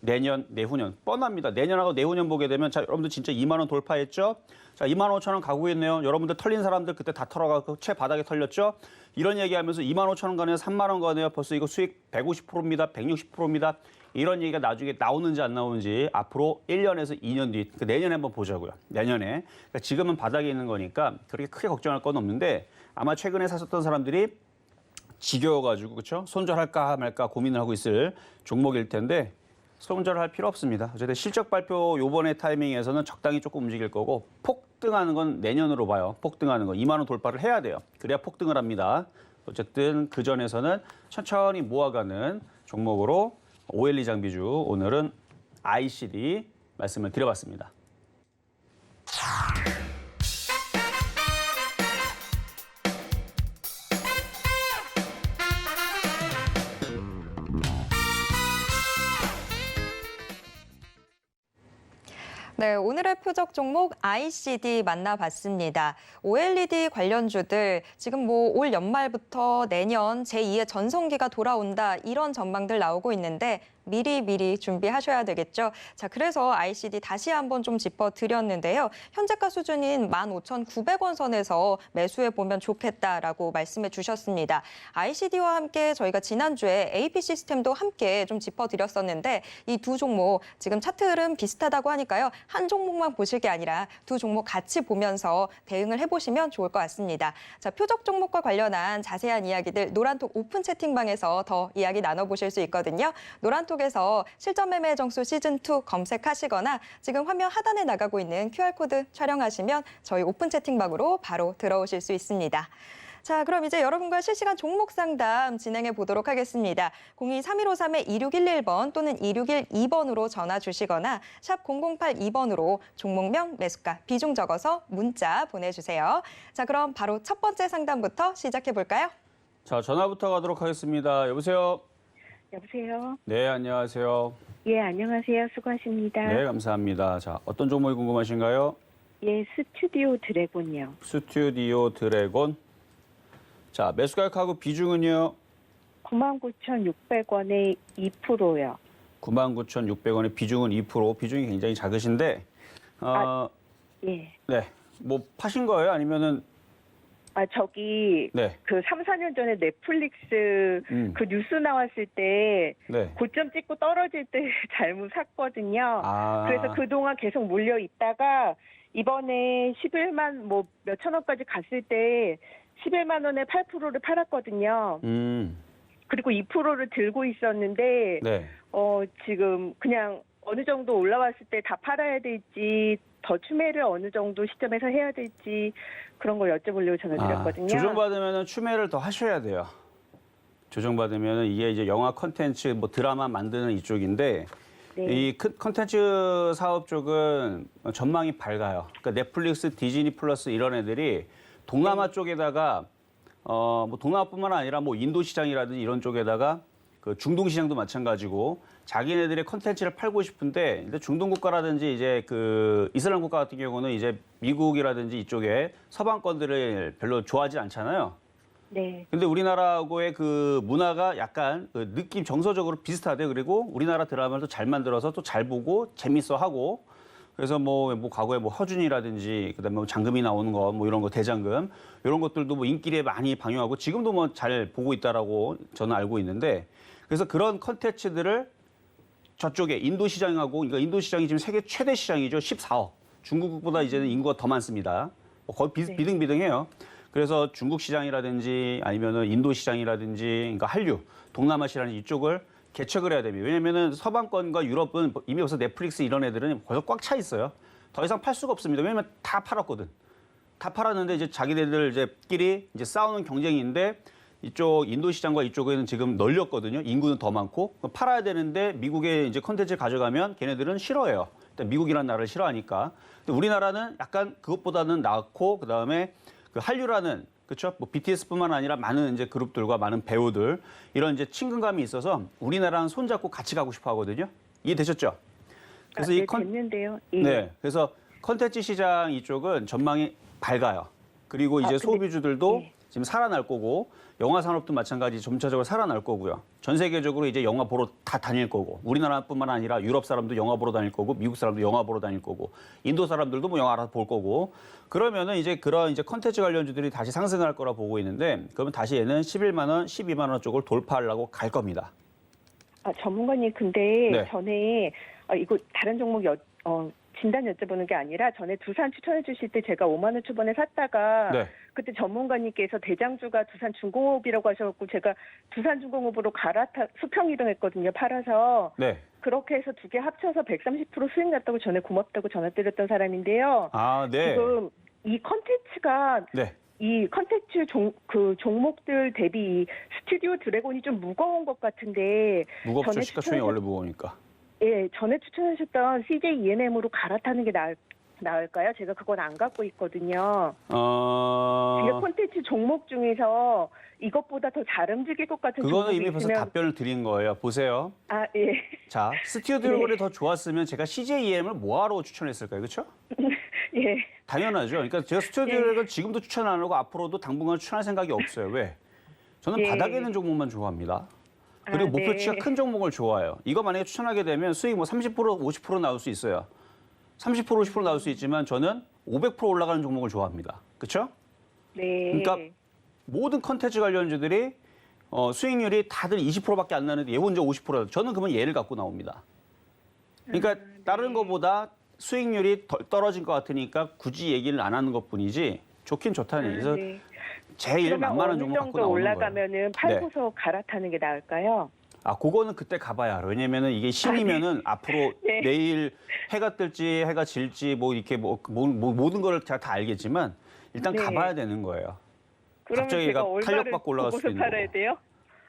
내년, 내후년 뻔합니다. 내년하고 내후년 보게 되면 자 여러분들 진짜 2만 원 돌파했죠? 자 2만 5천 원 가고 있네요. 여러분들 털린 사람들 그때 다 털어가고 최바닥에 털렸죠? 이런 얘기하면서 2만 5천 원 가네요. 3만 원 가네요. 벌써 이거 수익 150%입니다. 160%입니다. 이런 얘기가 나중에 나오는지 안 나오는지 앞으로 1년에서 2년 뒤 내년에 한번 보자고요. 내년에. 그러니까 지금은 바닥에 있는 거니까 그렇게 크게 걱정할 건 없는데 아마 최근에 사셨던 사람들이 지겨워가지고 그렇죠? 손절할까 말까 고민을 하고 있을 종목일 텐데 손절할 필요 없습니다. 어쨌든 실적 발표 요번에 타이밍에서는 적당히 조금 움직일 거고 폭등하는 건 내년으로 봐요. 폭등하는 건 2만 원 돌파를 해야 돼요. 그래야 폭등을 합니다. 어쨌든 그 전에서는 천천히 모아가는 종목으로 OLED 장비주 오늘은 ICD 말씀을 드려봤습니다. 네, 오늘의 표적 종목 ICD 만나봤습니다. OLED 관련주들 지금 뭐 올 연말부터 내년 제2의 전성기가 돌아온다 이런 전망들 나오고 있는데 미리 준비하셔야 되겠죠. 자, 그래서 ICD 다시 한번 좀 짚어드렸는데요. 현재가 수준인 15,900원 선에서 매수해 보면 좋겠다라고 말씀해 주셨습니다. ICD와 함께 저희가 지난주에 AP 시스템도 함께 좀 짚어드렸었는데 이 두 종목 지금 차트 흐름 비슷하다고 하니까요. 한 종목만 보실 게 아니라 두 종목 같이 보면서 대응을 해보시면 좋을 것 같습니다. 자, 표적 종목과 관련한 자세한 이야기들 노란톡 오픈 채팅방에서 더 이야기 나눠보실 수 있거든요. 노란톡에서 실전 매매 정수 시즌2 검색하시거나 지금 화면 하단에 나가고 있는 QR코드 촬영하시면 저희 오픈 채팅방으로 바로 들어오실 수 있습니다. 자, 그럼 이제 여러분과 실시간 종목 상담 진행해 보도록 하겠습니다. 02-3153-2611번 또는 2612번으로 전화 주시거나 샵 0082번으로 종목명, 매수가, 비중 적어서 문자 보내주세요. 자, 그럼 바로 첫 번째 상담부터 시작해 볼까요? 자, 전화부터 가도록 하겠습니다. 여보세요? 여보세요? 네, 안녕하세요. 예, 안녕하세요. 수고하십니다. 네, 감사합니다. 자, 어떤 종목이 궁금하신가요? 예, 스튜디오 드래곤이요. 스튜디오 드래곤. 자, 매수가격하고 비중은요? 99,600원에 2%요. 99,600원의 비중은 2%. 비중이 굉장히 작으신데 예. 네. 뭐 파신 거예요? 아니면은 저기 네. 그 3, 4년 전에 넷플릭스 그 뉴스 나왔을 때 네. 고점 찍고 떨어질 때 잘못 샀거든요. 아. 그래서 그동안 계속 몰려 있다가 이번에 11만 뭐 몇천 원까지 갔을 때 11만 원에 8%를 팔았거든요. 그리고 2%를 들고 있었는데 네. 지금 그냥 어느 정도 올라왔을 때 다 팔아야 될지 더 추매를 어느 정도 시점에서 해야 될지 그런 걸 여쭤보려고 전화드렸거든요. 조정받으면 추매를 더 하셔야 돼요. 조정받으면 이게 이제 영화 컨텐츠, 뭐 드라마 만드는 이쪽인데 네. 이 컨텐츠 사업 쪽은 전망이 밝아요. 그러니까 넷플릭스, 디즈니 플러스 이런 애들이 동남아 쪽에다가 뭐 동남아뿐만 아니라 뭐 인도 시장이라든지 이런 쪽에다가 그 중동 시장도 마찬가지고 자기네들의 컨텐츠를 팔고 싶은데 근데 중동 국가라든지 이제 그 이슬람 국가 같은 경우는 이제 미국이라든지 이쪽에 서방권들을 별로 좋아하지 않잖아요. 네. 근데 우리나라하고의 그 문화가 약간 그 느낌 정서적으로 비슷하대. 그리고 우리나라 드라마를 또 잘 만들어서 또 잘 보고 재밌어 하고 그래서 뭐 과거에 뭐 허준이라든지 그다음에 뭐 장금이 나오는 거 뭐 이런 거 대장금 이런 것들도 뭐 인기리에 많이 방영하고 지금도 뭐 잘 보고 있다라고 저는 알고 있는데 그래서 그런 컨텐츠들을 저쪽에 인도 시장하고 그러니까 인도 시장이 지금 세계 최대 시장이죠. 14억. 중국보다 이제는 인구가 더 많습니다. 거의 비등비등해요. 그래서 중국 시장이라든지 아니면은 인도 시장이라든지 그러니까 한류, 동남아 시장 이쪽을 개척을 해야 됩니다. 왜냐면은 서방권과 유럽은 이미 벌써 넷플릭스 이런 애들은 벌써 꽉 차 있어요. 더 이상 팔 수가 없습니다. 왜냐면 다 팔았거든. 다 팔았는데 이제 자기네들 이제끼리 이제 싸우는 경쟁인데 이쪽 인도 시장과 이쪽에는 지금 널렸거든요. 인구는 더 많고 팔아야 되는데 미국에 이제 컨텐츠를 가져가면 걔네들은 싫어해요. 일단 미국이라는 나라를 싫어하니까. 근데 우리나라는 약간 그것보다는 낫고 그다음에 그 한류라는 그렇죠? 뭐 BTS뿐만 아니라 많은 이제 그룹들과 많은 배우들 이런 이제 친근감이 있어서 우리나라랑 손잡고 같이 가고 싶어 하거든요. 이해되셨죠? 그래서 네, 됐는데요. 예. 네. 그래서 컨텐츠 시장 이쪽은 전망이 밝아요. 그리고 이제 근데- 소비주들도 예. 지금 살아날 거고 영화 산업도 마찬가지 점차적으로 살아날 거고요. 전 세계적으로 이제 영화 보러 다 다닐 거고 우리나라뿐만 아니라 유럽 사람도 영화 보러 다닐 거고 미국 사람도 영화 보러 다닐 거고 인도 사람들도 뭐 영화 알아서 볼 거고 그러면은 이제 그런 이제 컨텐츠 관련주들이 다시 상승할 거라 보고 있는데 그러면 다시 얘는 11만 원, 12만 원 쪽을 돌파하려고 갈 겁니다. 전문가님, 근데 네. 전에 이거 다른 종목 진단 여쭤보는 게 아니라 전에 두산 추천해 주실 때 제가 5만 원 초반에 샀다가 네. 그때 전문가님께서 대장주가 두산중공업이라고 하셔갖고 제가 두산중공업으로 수평 이동했거든요. 팔아서. 네. 그렇게 해서 두 개 합쳐서 130% 수익 났다고 전에 고맙다고 전화 드렸던 사람인데요. 아, 네. 지금 이 컨텐츠가 네. 이 컨텐츠 종목들 대비 이 스튜디오 드래곤이 좀 무거운 것 같은데 무겁죠. 전에 시가총액이 원래 무거우니까. 예, 전에 추천하셨던 CJ ENM으로 갈아타는 게 나을까요? 제가 그건 안 갖고 있거든요. 이게 콘텐츠 종목 중에서 이것보다 더 잘 움직일 것 같은 그거는 종목이 이미 벌써 있으면 답변을 드린 거예요. 보세요. 예. 자, 스튜디오 드래곤이 더 좋았으면 제가 CJEM을 뭐하러 추천했을까요? 그렇죠? 예. 당연하죠. 그러니까 제가 스튜디오 드래곤 지금도 추천 안 하고 앞으로도 당분간 추천할 생각이 없어요. 왜? 저는 예. 바닥에 있는 종목만 좋아합니다. 그리고 목표치가 네. 큰 종목을 좋아해요. 이거 만약에 추천하게 되면 수익 뭐 30%, 50% 나올 수 있어요. 30%, 50% 나올 수 있지만 저는 500% 올라가는 종목을 좋아합니다. 그렇죠? 네. 그러니까 모든 컨텐츠 관련주들이 수익률이 다들 20%밖에 안 나는데 얘 혼자 50%. 저는 그러면 얘를 갖고 나옵니다. 그러니까 다른 거보다 수익률이 덜 떨어진 것 같으니까 굳이 얘기를 안 하는 것뿐이지 좋긴 좋다니. 그래서 네. 제일 그러면 만만한 어느 종목 갖고 정도 나오는 거예요. 올라가면은 팔고서 갈아타는 게 나을까요? 아, 그거는 그때 가봐야 알아. 왜냐면은 이게 신이면은 앞으로 네. 내일 해가 뜰지 해가 질지 뭐 이렇게 모든 걸 제가 다 알겠지만 일단 네. 가봐야 되는 거예요. 그러면 갑자기 제가 얘가 얼마를 탄력받고 올라갈 수도 보고서 있는 팔아야 거고. 돼요?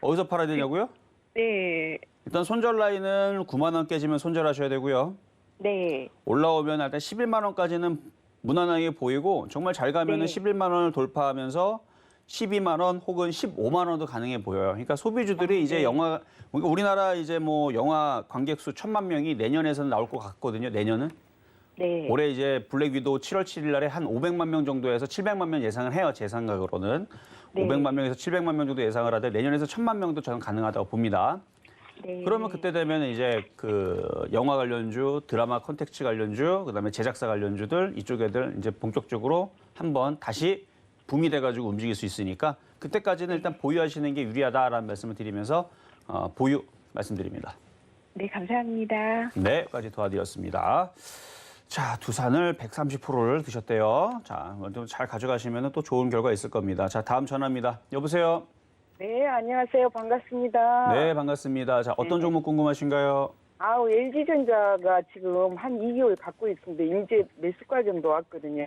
어디서 팔아야 되냐고요? 네. 일단 손절 라인은 9만 원 깨지면 손절하셔야 되고요. 네. 올라오면 일단 11만 원까지는 무난하게 보이고 정말 잘 가면은 네. 11만 원을 돌파하면서 12만 원 혹은 15만 원도 가능해 보여요. 그러니까 소비주들이 이제 네. 영화 그러니까 우리나라 이제 뭐 영화 관객 수 1,000만 명이 내년에서는 나올 것 같거든요. 내년은. 네. 올해 이제 블랙 위도우 7월 7일 날에 한 500만 명 정도에서 700만 명 예상을 해요. 제 생각으로는. 네. 500만 명에서 700만 명 정도 예상을 하되 내년에서 1,000만 명도 저는 가능하다고 봅니다. 네. 그러면 그때 되면 이제 그 영화 관련주, 드라마 콘텐츠 관련주, 그다음에 제작사 관련주들 이쪽 애들 이제 본격적으로 한번 다시 붐이 돼가지고 움직일 수 있으니까 그때까지는 일단 보유하시는 게 유리하다라는 말씀을 드리면서 보유 말씀드립니다. 네, 감사합니다. 네, 까지 도와드렸습니다. 자, 두산을 130%를 드셨대요. 자, 잘 가져가시면 또 좋은 결과 있을 겁니다. 자, 다음 전화입니다. 여보세요? 네, 안녕하세요. 반갑습니다. 네, 반갑습니다. 자, 어떤 종목 궁금하신가요? 아우, LG전자가 지금 한 2개월 갖고 있는데 이제 매수가 정도 왔거든요.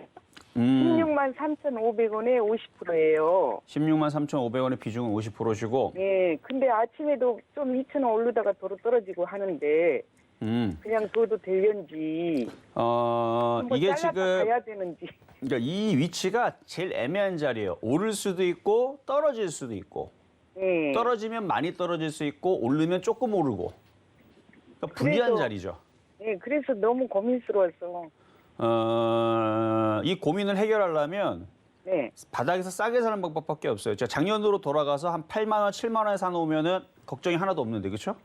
16만 3,500원에 50%예요. 16만 3,500원의 비중은 50%시고 네, 근데 아침에도 좀 2,000원 오르다가 도로 떨어지고 하는데 그냥 둬도 되는지 한번 이게 잘라서 지금 가야 되는지. 그러니까 이 위치가 제일 애매한 자리예요. 오를 수도 있고 떨어질 수도 있고. 네. 떨어지면 많이 떨어질 수 있고 오르면 조금 오르고. 그러니까 불리한 그래도- 자리죠. 네, 그래서 너무 고민스러워서. 이 고민을 해결하려면 네, 바닥에서 싸게 사는 방법밖에 없어요. 제가 작년으로 돌아가서 한 8만 원, 7만 원에 사놓으면은 걱정이 하나도 없는데, 그렇죠?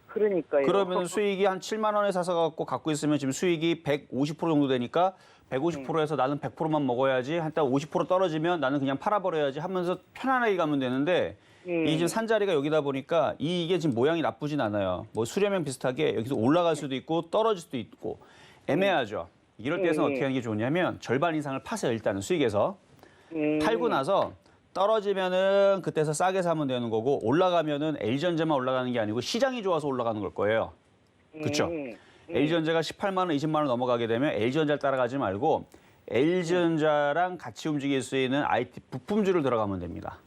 그러니까요. 그러면 수익이 한 7만 원에 사서 갖고 있으면 지금 수익이 150% 정도 되니까 150%에서 나는 100%만 먹어야지. 한딱 50% 떨어지면 나는 그냥 팔아버려야지 하면서 편안하게 가면 되는데 이 지금 산 자리가 여기다 보니까 이게 지금 모양이 나쁘진 않아요. 뭐 수렴형 비슷하게 여기서 올라갈 수도 있고 떨어질 수도 있고 애매하죠. 이럴 때에서는 어떻게 하는 게 좋냐면 절반 이상을 파세요. 일단은 수익에서. 팔고 나서 떨어지면은 그때서 싸게 사면 되는 거고 올라가면은 LG전자만 올라가는 게 아니고 시장이 좋아서 올라가는 걸 거예요. 그렇죠? LG전자가 18만 원, 20만 원 넘어가게 되면 LG전자를 따라가지 말고 LG전자랑 같이 움직일 수 있는 IT 부품주를 들어가면 됩니다.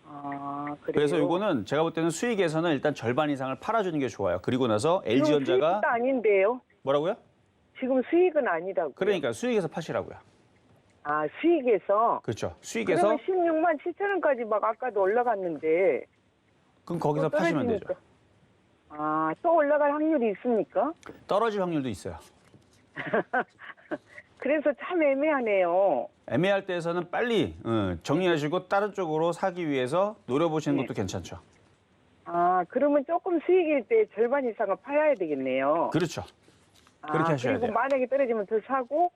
아, 그래요? 그래서 이거는 제가 볼 때는 수익에서는 일단 절반 이상을 팔아주는 게 좋아요. 그리고 나서 지금 LG전자가 수익도 아닌데요. 뭐라고요? 지금 수익은 아니라고요. 그러니까 수익에서 파시라고요. 아, 수익에서. 그렇죠. 수익에서 그러면 16만 7천 원까지 막 아까도 올라갔는데. 그럼 거기서 또 파시면 떨어지니까. 되죠. 아, 또 올라갈 확률이 있습니까? 떨어질 확률도 있어요. 그래서 참 애매하네요. 애매할 때에서는 빨리 정리하시고 다른 쪽으로 사기 위해서 노려보시는 것도 괜찮죠. 아, 그러면 조금 수익일 때 절반 이상은 팔아야 되겠네요. 그렇죠. 그렇게 하셔야 그리고 돼요. 만약에 떨어지면 더 사고.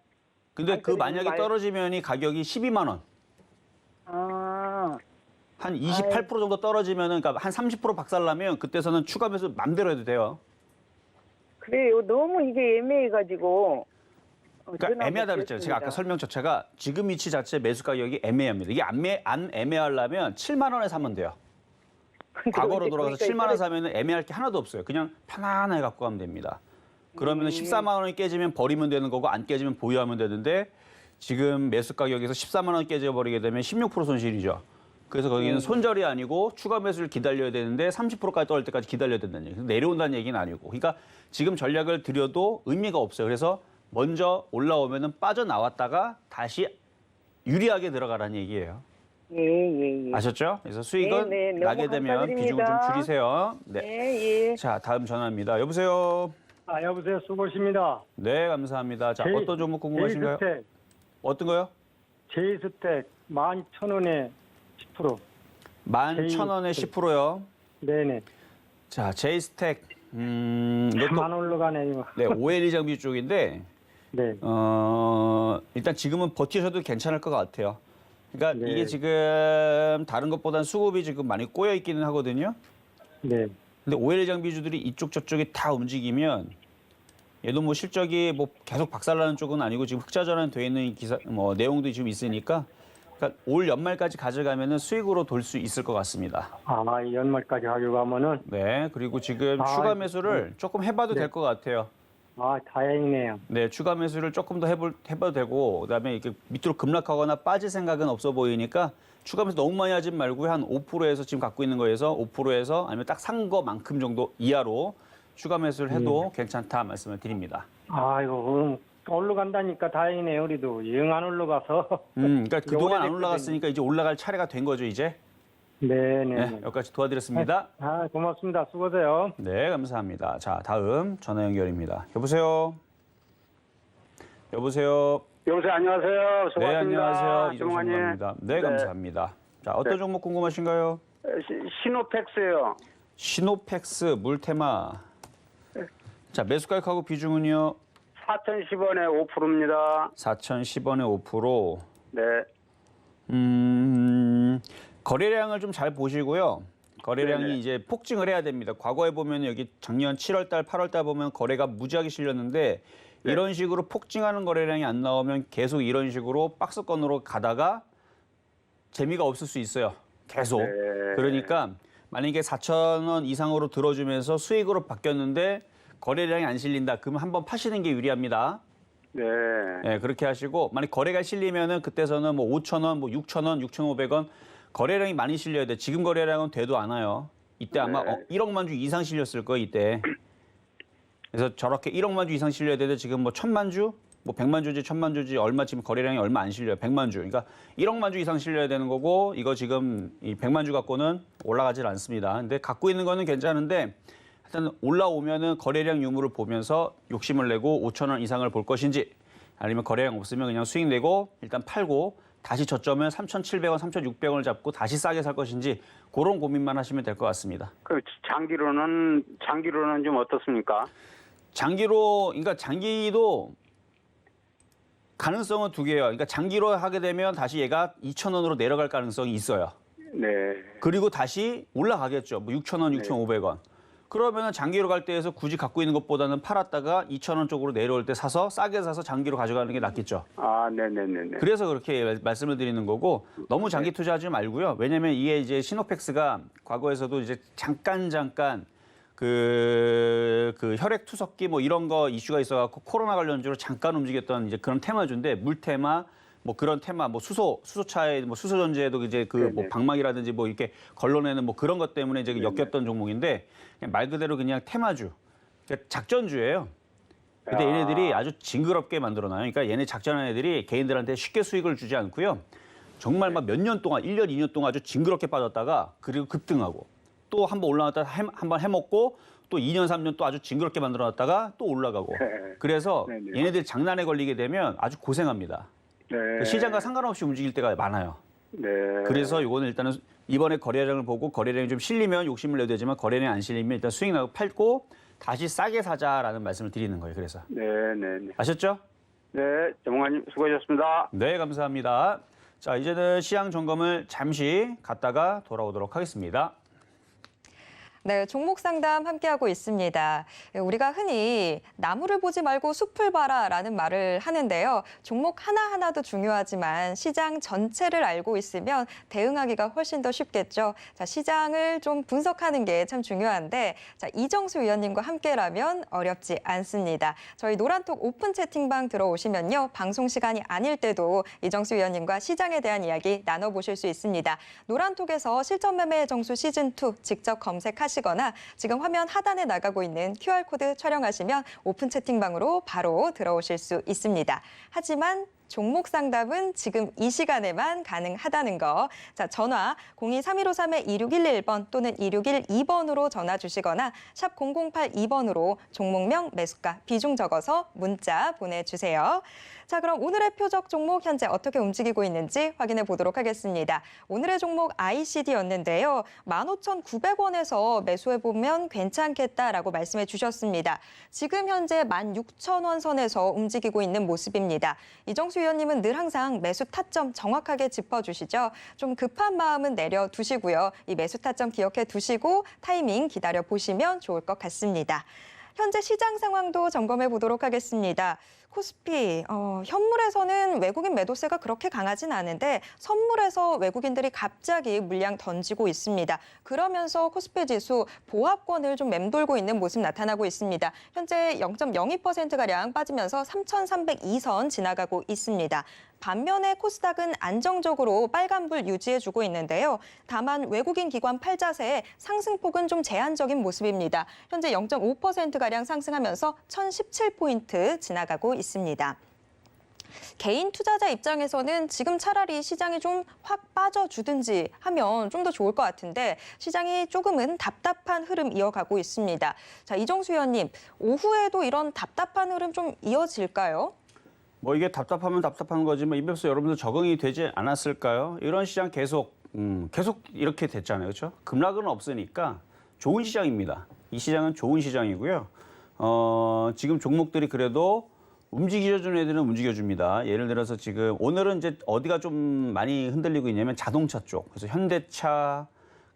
근데 안 그 떨어지면 만약에 말- 떨어지면이 가격이 12만 원, 아, 한 28% 정도 떨어지면은 그러니까 한 30% 박살나면 그때서는 추가 매수 맘대로 해도 돼요. 그래요. 너무 이게 애매해가지고. 그러니까 전화 애매하다 못 그랬잖아요. 제가 아까 드렸습니다. 설명 자체가 지금 위치 자체 매수 가격이 애매합니다. 이게 안 애매하려면 7만 원에 사면 돼요. 근데 과거로 어제 돌아가서 보니까 7만 원 사면은 애매할 게 하나도 없어요. 그냥 편안하게 갖고 가면 됩니다. 그러면 14만 원이 깨지면 버리면 되는 거고 안 깨지면 보유하면 되는데 지금 매수 가격에서 14만 원 깨져버리게 되면 16% 손실이죠. 그래서 거기는 손절이 아니고 추가 매수를 기다려야 되는데 30%까지 떨어질 때까지 기다려야 된다는 얘기. 내려온다는 얘기는 아니고. 그러니까 지금 전략을 들여도 의미가 없어요. 그래서 먼저 올라오면은 빠져나왔다가 다시 유리하게 들어가라는 얘기예요. 예. 아셨죠? 그래서 수익은 네, 너무 나게 되면 비중 좀 감사드립니다. 줄이세요. 네. 예. 자, 다음 전화입니다. 여보세요? 여보세요. 수고하십니다. 네, 감사합니다. 자, 어떤 종목 궁금하신가요? 제이스텍, 어떤 거요? 제이스텍 11,000원에 10%. 11,000원에 10%요. 네네. 자, 제이스텍. 이것도 만 올라가네요. 네, OLED 장비 쪽인데 네. 일단 지금은 버티셔도 괜찮을 것 같아요. 그러니까 네. 이게 지금 다른 것보다는 수급이 지금 많이 꼬여 있기는 하거든요. 네. 근데 OLED 장비주들이 이쪽 저쪽이 다 움직이면 얘도 뭐 실적이 뭐 계속 박살나는 쪽은 아니고 지금 흑자 전환돼 있는 기사 뭐 내용도 지금 있으니까 그러니까 올 연말까지 가져가면은 수익으로 돌 수 있을 것 같습니다. 연말까지 가져가면은 네, 그리고 지금 아, 추가 매수를 조금 해봐도 네. 될 것 같아요. 다행이네요. 네, 추가 매수를 조금 더 해봐도 되고 그다음에 이렇게 밑으로 급락하거나 빠질 생각은 없어 보이니까 추가 매수 너무 많이 하지 말고 한 5%에서 지금 갖고 있는 거에서 5%에서 아니면 딱 산 거만큼 정도 이하로 추가 매수를 해도 괜찮다 말씀을 드립니다. 이거 올라간다니까 다행이네요. 우리도 영 안 올라가서. 그러니까 그동안 안 오래됐거든요. 올라갔으니까 이제 올라갈 차례가 된 거죠, 이제. 네네. 네, 여기까지 도와드렸습니다. 고맙습니다. 수고하세요. 네, 감사합니다. 자, 다음 전화 연결입니다. 여보세요? 여보세요? 여보세요. 안녕하세요. 수고하십니다. 네, 안녕하세요. 주무관님. 이종입니다. 네, 감사합니다. 자, 어떤 종목 궁금하신가요? 시노팩스요. 시노펙스 물테마. 자, 매수 가격하고 비중은요? 4,010원에 5%입니다. 4,010원에 5%. 네. 거래량을 좀 잘 보시고요. 거래량이 네네. 이제 폭증을 해야 됩니다. 과거에 보면 여기 작년 7월 달, 8월 달 보면 거래가 무지하게 실렸는데 네. 이런 식으로 폭증하는 거래량이 안 나오면 계속 이런 식으로 박스권으로 가다가 재미가 없을 수 있어요. 계속. 네. 그러니까 만약에 4,000원 이상으로 들어주면서 수익으로 바뀌었는데 거래량이 안 실린다. 그러면 한번 파시는 게 유리합니다. 네. 네, 그렇게 하시고 만약 거래가 실리면은 그때서는 뭐 5,000원, 뭐 6,000원, 6,500원 거래량이 많이 실려야 돼. 지금 거래량은 돼도 않아요. 이때 아마 네. 1억만 주 이상 실렸을 거예요, 이때. 그래서 저렇게 1억만 주 이상 실려야 되는데 지금 뭐 1,000만 주, 뭐 100만 주지, 1,000만 주지 얼마 지금 거래량이 얼마 안 실려요. 100만 주. 그러니까 1억만 주 이상 실려야 되는 거고 이거 지금 이 100만 주 갖고는 올라가질 않습니다. 근데 갖고 있는 거는 괜찮은데 일단 올라오면은 거래량 유무를 보면서 욕심을 내고 5,000원 이상을 볼 것인지 아니면 거래량 없으면 그냥 수익 내고 일단 팔고 다시 저점은 3,700원, 3,600원을 잡고 다시 싸게 살 것인지 그런 고민만 하시면 될 것 같습니다. 그 장기로는 좀 어떻습니까? 장기로, 그러니까 장기도 가능성은 두 개예요. 그러니까 장기로 하게 되면 다시 얘가 2,000원으로 내려갈 가능성이 있어요. 네. 그리고 다시 올라가겠죠. 뭐 6,000원, 6,500원. 그러면 장기로 갈 때에서 굳이 갖고 있는 것보다는 팔았다가 2,000원 쪽으로 내려올 때 사서 싸게 사서 장기로 가져가는 게 낫겠죠. 아, 네네네네. 그래서 그렇게 말씀을 드리는 거고 너무 장기 투자하지 말고요. 왜냐면 이게 이제 시노펙스가 과거에서도 이제 잠깐 그 혈액 투석기 뭐 이런 거 이슈가 있어갖고 코로나 관련주로 잠깐 움직였던 이제 그런 테마주인데 물테마 뭐 그런 테마 뭐 수소차에 뭐 수소전지에도 이제 그 뭐 네네. 방막이라든지 뭐 이렇게 걸러내는 뭐 그런 것 때문에 이제 엮였던 종목인데 그냥 말 그대로 그냥 테마주, 그러니까 작전주예요. 근데 얘네들이 아주 징그럽게 만들어놔요. 그러니까 얘네 작전하는 애들이 개인들한테 쉽게 수익을 주지 않고요. 정말 막 몇 년 동안, 1년, 2년 동안 아주 징그럽게 빠졌다가 그리고 급등하고 또 한번 올라갔다가 한번 해먹고 또 2년, 3년 또 아주 징그럽게 만들어놨다가 또 올라가고. 그래서 네네. 얘네들이 장난에 걸리게 되면 아주 고생합니다. 네. 시장과 상관없이 움직일 때가 많아요. 네. 그래서 이거는 일단은 이번에 거래량을 보고 거래량이 좀 실리면 욕심을 내도 되지만 거래량이 안 실리면 일단 수익 나고 팔고 다시 싸게 사자라는 말씀을 드리는 거예요. 그래서 네네네. 아셨죠? 네, 전문가님 수고하셨습니다. 네, 감사합니다. 자, 이제는 시장 점검을 잠시 갔다가 돌아오도록 하겠습니다. 네, 종목 상담 함께하고 있습니다. 우리가 흔히 나무를 보지 말고 숲을 봐라라는 말을 하는데요. 종목 하나하나도 중요하지만 시장 전체를 알고 있으면 대응하기가 훨씬 더 쉽겠죠. 자, 시장을 좀 분석하는 게 참 중요한데 자, 이정수 위원님과 함께라면 어렵지 않습니다. 저희 노란톡 오픈 채팅방 들어오시면요. 방송 시간이 아닐 때도 이정수 위원님과 시장에 대한 이야기 나눠보실 수 있습니다. 노란톡에서 실전 매매 정수 시즌2 직접 검색하시거나 지금 화면 하단에 나가고 있는 QR코드 촬영하시면 오픈 채팅방으로 바로 들어오실 수 있습니다. 하지만 종목 상담은 지금 이 시간에만 가능하다는 거. 자, 전화 02-3153-2611번 또는 2612번으로 전화 주시거나 샵 0082번으로 종목명, 매수가, 비중 적어서 문자 보내주세요. 자, 그럼 오늘의 표적 종목 현재 어떻게 움직이고 있는지 확인해 보도록 하겠습니다. 오늘의 종목 ICD였는데요. 15,900원에서 매수해보면 괜찮겠다라고 말씀해 주셨습니다. 지금 현재 16,000원 선에서 움직이고 있는 모습입니다. 이정수 위원님은 늘 항상 매수 타점 정확하게 짚어주시죠. 좀 급한 마음은 내려두시고요. 이 매수 타점 기억해 두시고 타이밍 기다려 보시면 좋을 것 같습니다. 현재 시장 상황도 점검해 보도록 하겠습니다. 코스피, 현물에서는 외국인 매도세가 그렇게 강하진 않은데 선물에서 외국인들이 갑자기 물량 던지고 있습니다. 그러면서 코스피 지수 보합권을 좀 맴돌고 있는 모습 나타나고 있습니다. 현재 0.02%가량 빠지면서 3,302선 지나가고 있습니다. 반면에 코스닥은 안정적으로 빨간불 유지해주고 있는데요. 다만 외국인 기관 팔자세의 상승폭은 좀 제한적인 모습입니다. 현재 0.5%가량 상승하면서 1,017포인트 지나가고 있습니다. 개인 투자자 입장에서는 지금 차라리 시장이 좀 확 빠져주든지 하면 좀 더 좋을 것 같은데 시장이 조금은 답답한 흐름 이어가고 있습니다. 자, 이정수 위원님, 오후에도 이런 답답한 흐름 좀 이어질까요? 뭐 이게 답답하면 답답한 거지만 이면서 여러분들 적응이 되지 않았을까요? 이런 시장 계속 이렇게 됐잖아요, 그렇죠? 급락은 없으니까 좋은 시장입니다. 이 시장은 좋은 시장이고요. 지금 종목들이 그래도 움직여주는 애들은 움직여줍니다. 예를 들어서 지금 오늘은 이제 어디가 좀 많이 흔들리고 있냐면 자동차 쪽. 그래서 현대차,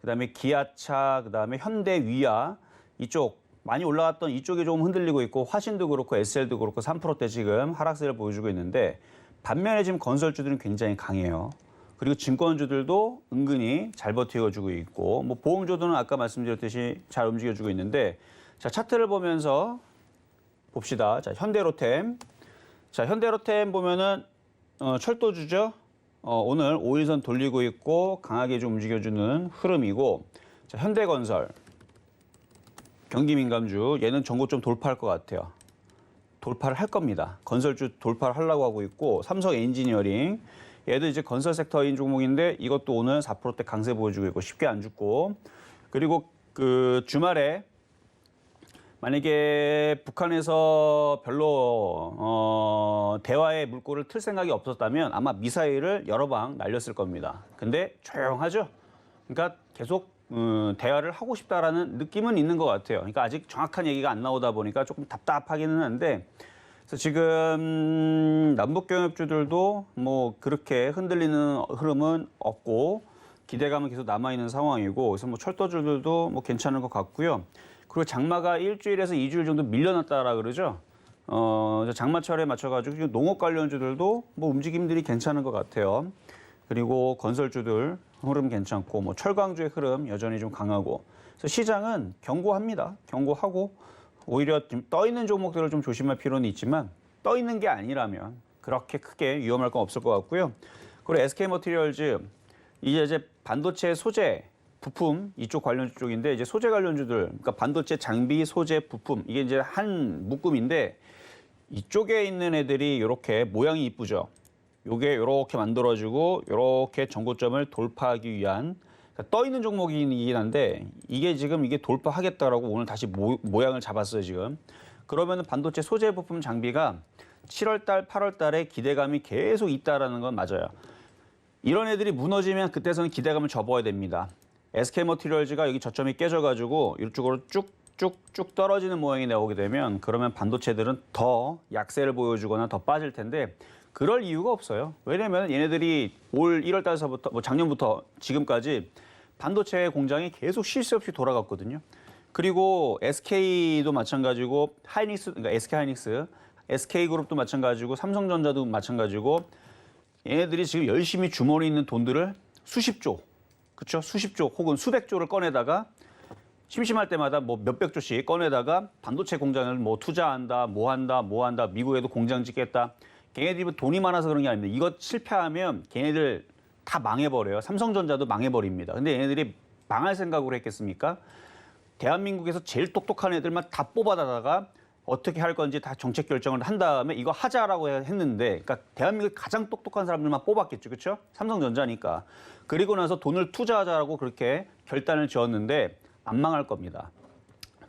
그다음에 기아차, 그다음에 현대위아 이쪽 많이 올라갔던 이쪽이 조금 흔들리고 있고 화신도 그렇고 SL도 그렇고 3%대 지금 하락세를 보여주고 있는데 반면에 지금 건설주들은 굉장히 강해요. 그리고 증권주들도 은근히 잘 버텨주고 있고 뭐 보험주들은 아까 말씀드렸듯이 잘 움직여주고 있는데 자 차트를 보면서 봅시다. 자 현대로템. 자 현대로템 보면은 철도주죠. 오늘 5일선 돌리고 있고 강하게 좀 움직여주는 흐름이고 자 현대건설. 경기민감주 얘는 전고점 돌파할 것 같아요. 돌파를 할 겁니다. 건설주 돌파를 하려고 하고 있고 삼성 엔지니어링 얘도 이제 건설 섹터인 종목인데 이것도 오늘 4%대 강세 보여주고 있고 쉽게 안 죽고 그리고 그 주말에 만약에 북한에서 별로 대화의 물꼬를 틀 생각이 없었다면 아마 미사일을 여러 방 날렸을 겁니다. 근데 조용하죠. 그러니까 계속 대화를 하고 싶다라는 느낌은 있는 것 같아요. 그러니까 아직 정확한 얘기가 안 나오다 보니까 조금 답답하기는 한데 그래서 지금 남북경협주들도 뭐 그렇게 흔들리는 흐름은 없고 기대감은 계속 남아있는 상황이고 그래서 뭐 철도주들도 뭐 괜찮은 것 같고요. 그리고 장마가 일주일에서 2주일 정도 밀려났다라 그러죠. 장마철에 맞춰가지고 농업 관련주들도 뭐 움직임들이 괜찮은 것 같아요. 그리고 건설주들 흐름 괜찮고 뭐 철강주의 흐름 여전히 좀 강하고 그래서 시장은 견고합니다. 견고하고 오히려 떠 있는 종목들을 좀 조심할 필요는 있지만 떠 있는 게 아니라면 그렇게 크게 위험할 건 없을 것 같고요. 그리고 SK머티리얼즈 이제 반도체 소재 부품 이쪽 관련 쪽인데 이제 소재 관련주들 그러니까 반도체 장비 소재 부품 이게 이제 한 묶음인데 이쪽에 있는 애들이 이렇게 모양이 이쁘죠. 요게 이렇게 만들어지고 이렇게 전고점을 돌파하기 위한 그러니까 떠 있는 종목이긴 한데 이게 지금 이게 돌파하겠다라고 오늘 다시 모양을 잡았어요 지금. 그러면 반도체 소재 부품 장비가 7월달, 8월달에 기대감이 계속 있다라는 건 맞아요. 이런 애들이 무너지면 그때서는 기대감을 접어야 됩니다. SK머티리얼즈가 여기 저점이 깨져가지고 이쪽으로 쭉쭉쭉 떨어지는 모양이 나오게 되면 그러면 반도체들은 더 약세를 보여주거나 더 빠질 텐데 그럴 이유가 없어요. 왜냐면 얘네들이 올 1월 달서부터 뭐 작년부터 지금까지 반도체 공장이 계속 쉴 새 없이 돌아갔거든요. 그리고 SK도 마찬가지고 하이닉스 그러니까 SK 하이닉스, SK그룹도 마찬가지고 삼성전자도 마찬가지고 얘네들이 지금 열심히 주머니에 있는 돈들을 수십조, 그렇죠? 수십조 혹은 수백조를 꺼내다가 심심할 때마다 뭐 몇백 조씩 꺼내다가 반도체 공장을 뭐 투자한다, 뭐 한다, 미국에도 공장 짓겠다. 걔네들이 돈이 많아서 그런 게 아닙니다. 이거 실패하면 걔네들 다 망해버려요. 삼성전자도 망해버립니다. 근데 얘네들이 망할 생각으로 했겠습니까? 대한민국에서 제일 똑똑한 애들만 다 뽑아다가 어떻게 할 건지 다 정책 결정을 한 다음에 이거 하자라고 했는데 그러니까 대한민국 가장 똑똑한 사람들만 뽑았겠죠. 그렇죠? 삼성전자니까. 그리고 나서 돈을 투자하자라고 그렇게 결단을 지었는데 안 망할 겁니다.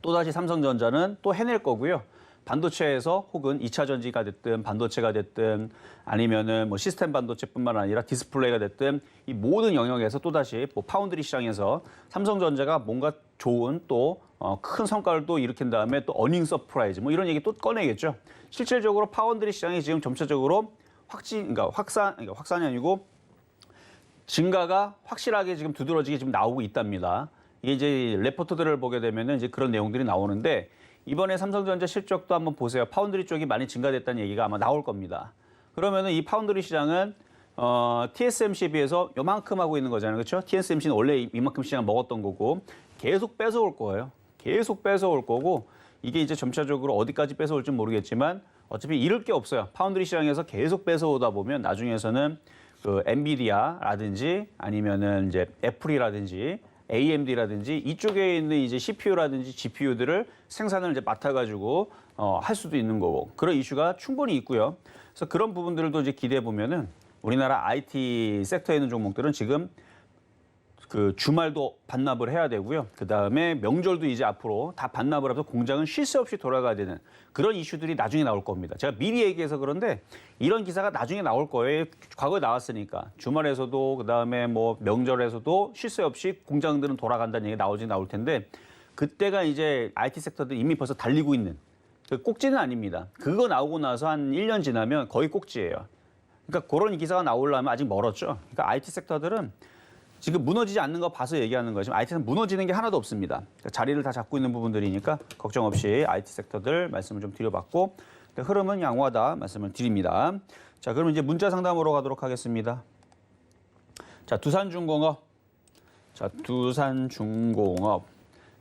또다시 삼성전자는 또 해낼 거고요. 반도체에서 혹은 2차 전지가 됐든 반도체가 됐든 아니면은 뭐 시스템 반도체뿐만 아니라 디스플레이가 됐든 이 모든 영역에서 또다시 뭐 파운드리 시장에서 삼성전자가 뭔가 좋은 또 큰 성과를 또 일으킨 다음에 또 어닝 서프라이즈 뭐 이런 얘기 또 꺼내겠죠. 실질적으로 파운드리 시장이 지금 점차적으로 확산이 아니고 증가가 확실하게 지금 두드러지게 지금 나오고 있답니다. 이게 이제 레포트들을 보게 되면은 이제 그런 내용들이 나오는데 이번에 삼성전자 실적도 한번 보세요. 파운드리 쪽이 많이 증가됐다는 얘기가 아마 나올 겁니다. 그러면은 이 파운드리 시장은 TSMC에 비해서 요만큼 하고 있는 거잖아요. 그렇죠? TSMC는 원래 이만큼 시장 먹었던 거고 계속 뺏어올 거예요. 계속 뺏어올 거고 이게 이제 점차적으로 어디까지 뺏어올지 모르겠지만 어차피 잃을 게 없어요. 파운드리 시장에서 계속 뺏어오다 보면 나중에서는 그 엔비디아라든지 아니면은 이제 애플이라든지 AMD라든지 이쪽에 있는 이제 CPU라든지 GPU들을 생산을 이제 맡아가지고 할 수도 있는 거고 그런 이슈가 충분히 있고요. 그래서 그런 부분들도 이제 기대해 보면은 우리나라 IT 섹터에 있는 종목들은 지금 그 주말도 반납을 해야 되고요. 그 다음에 명절도 이제 앞으로 다 반납을 해서 공장은 쉴 새 없이 돌아가야 되는 그런 이슈들이 나중에 나올 겁니다. 제가 미리 얘기해서 그런데 이런 기사가 나중에 나올 거예요. 과거에 나왔으니까 주말에서도 그 다음에 뭐 명절에서도 쉴 새 없이 공장들은 돌아간다는 얘기 나올 텐데 그때가 이제 IT 섹터들 이미 벌써 달리고 있는 그 꼭지는 아닙니다. 그거 나오고 나서 한 1년 지나면 거의 꼭지예요. 그러니까 그런 기사가 나오려면 아직 멀었죠. 그러니까 IT 섹터들은 지금 무너지지 않는 거 봐서 얘기하는 거죠. IT는 무너지는 게 하나도 없습니다. 그러니까 자리를 다 잡고 있는 부분들이니까 걱정 없이 IT 섹터들 말씀을 좀 드려봤고 흐름은 양호하다 말씀을 드립니다. 자, 그럼 이제 문자 상담으로 가도록 하겠습니다. 자, 두산중공업. 자, 두산중공업.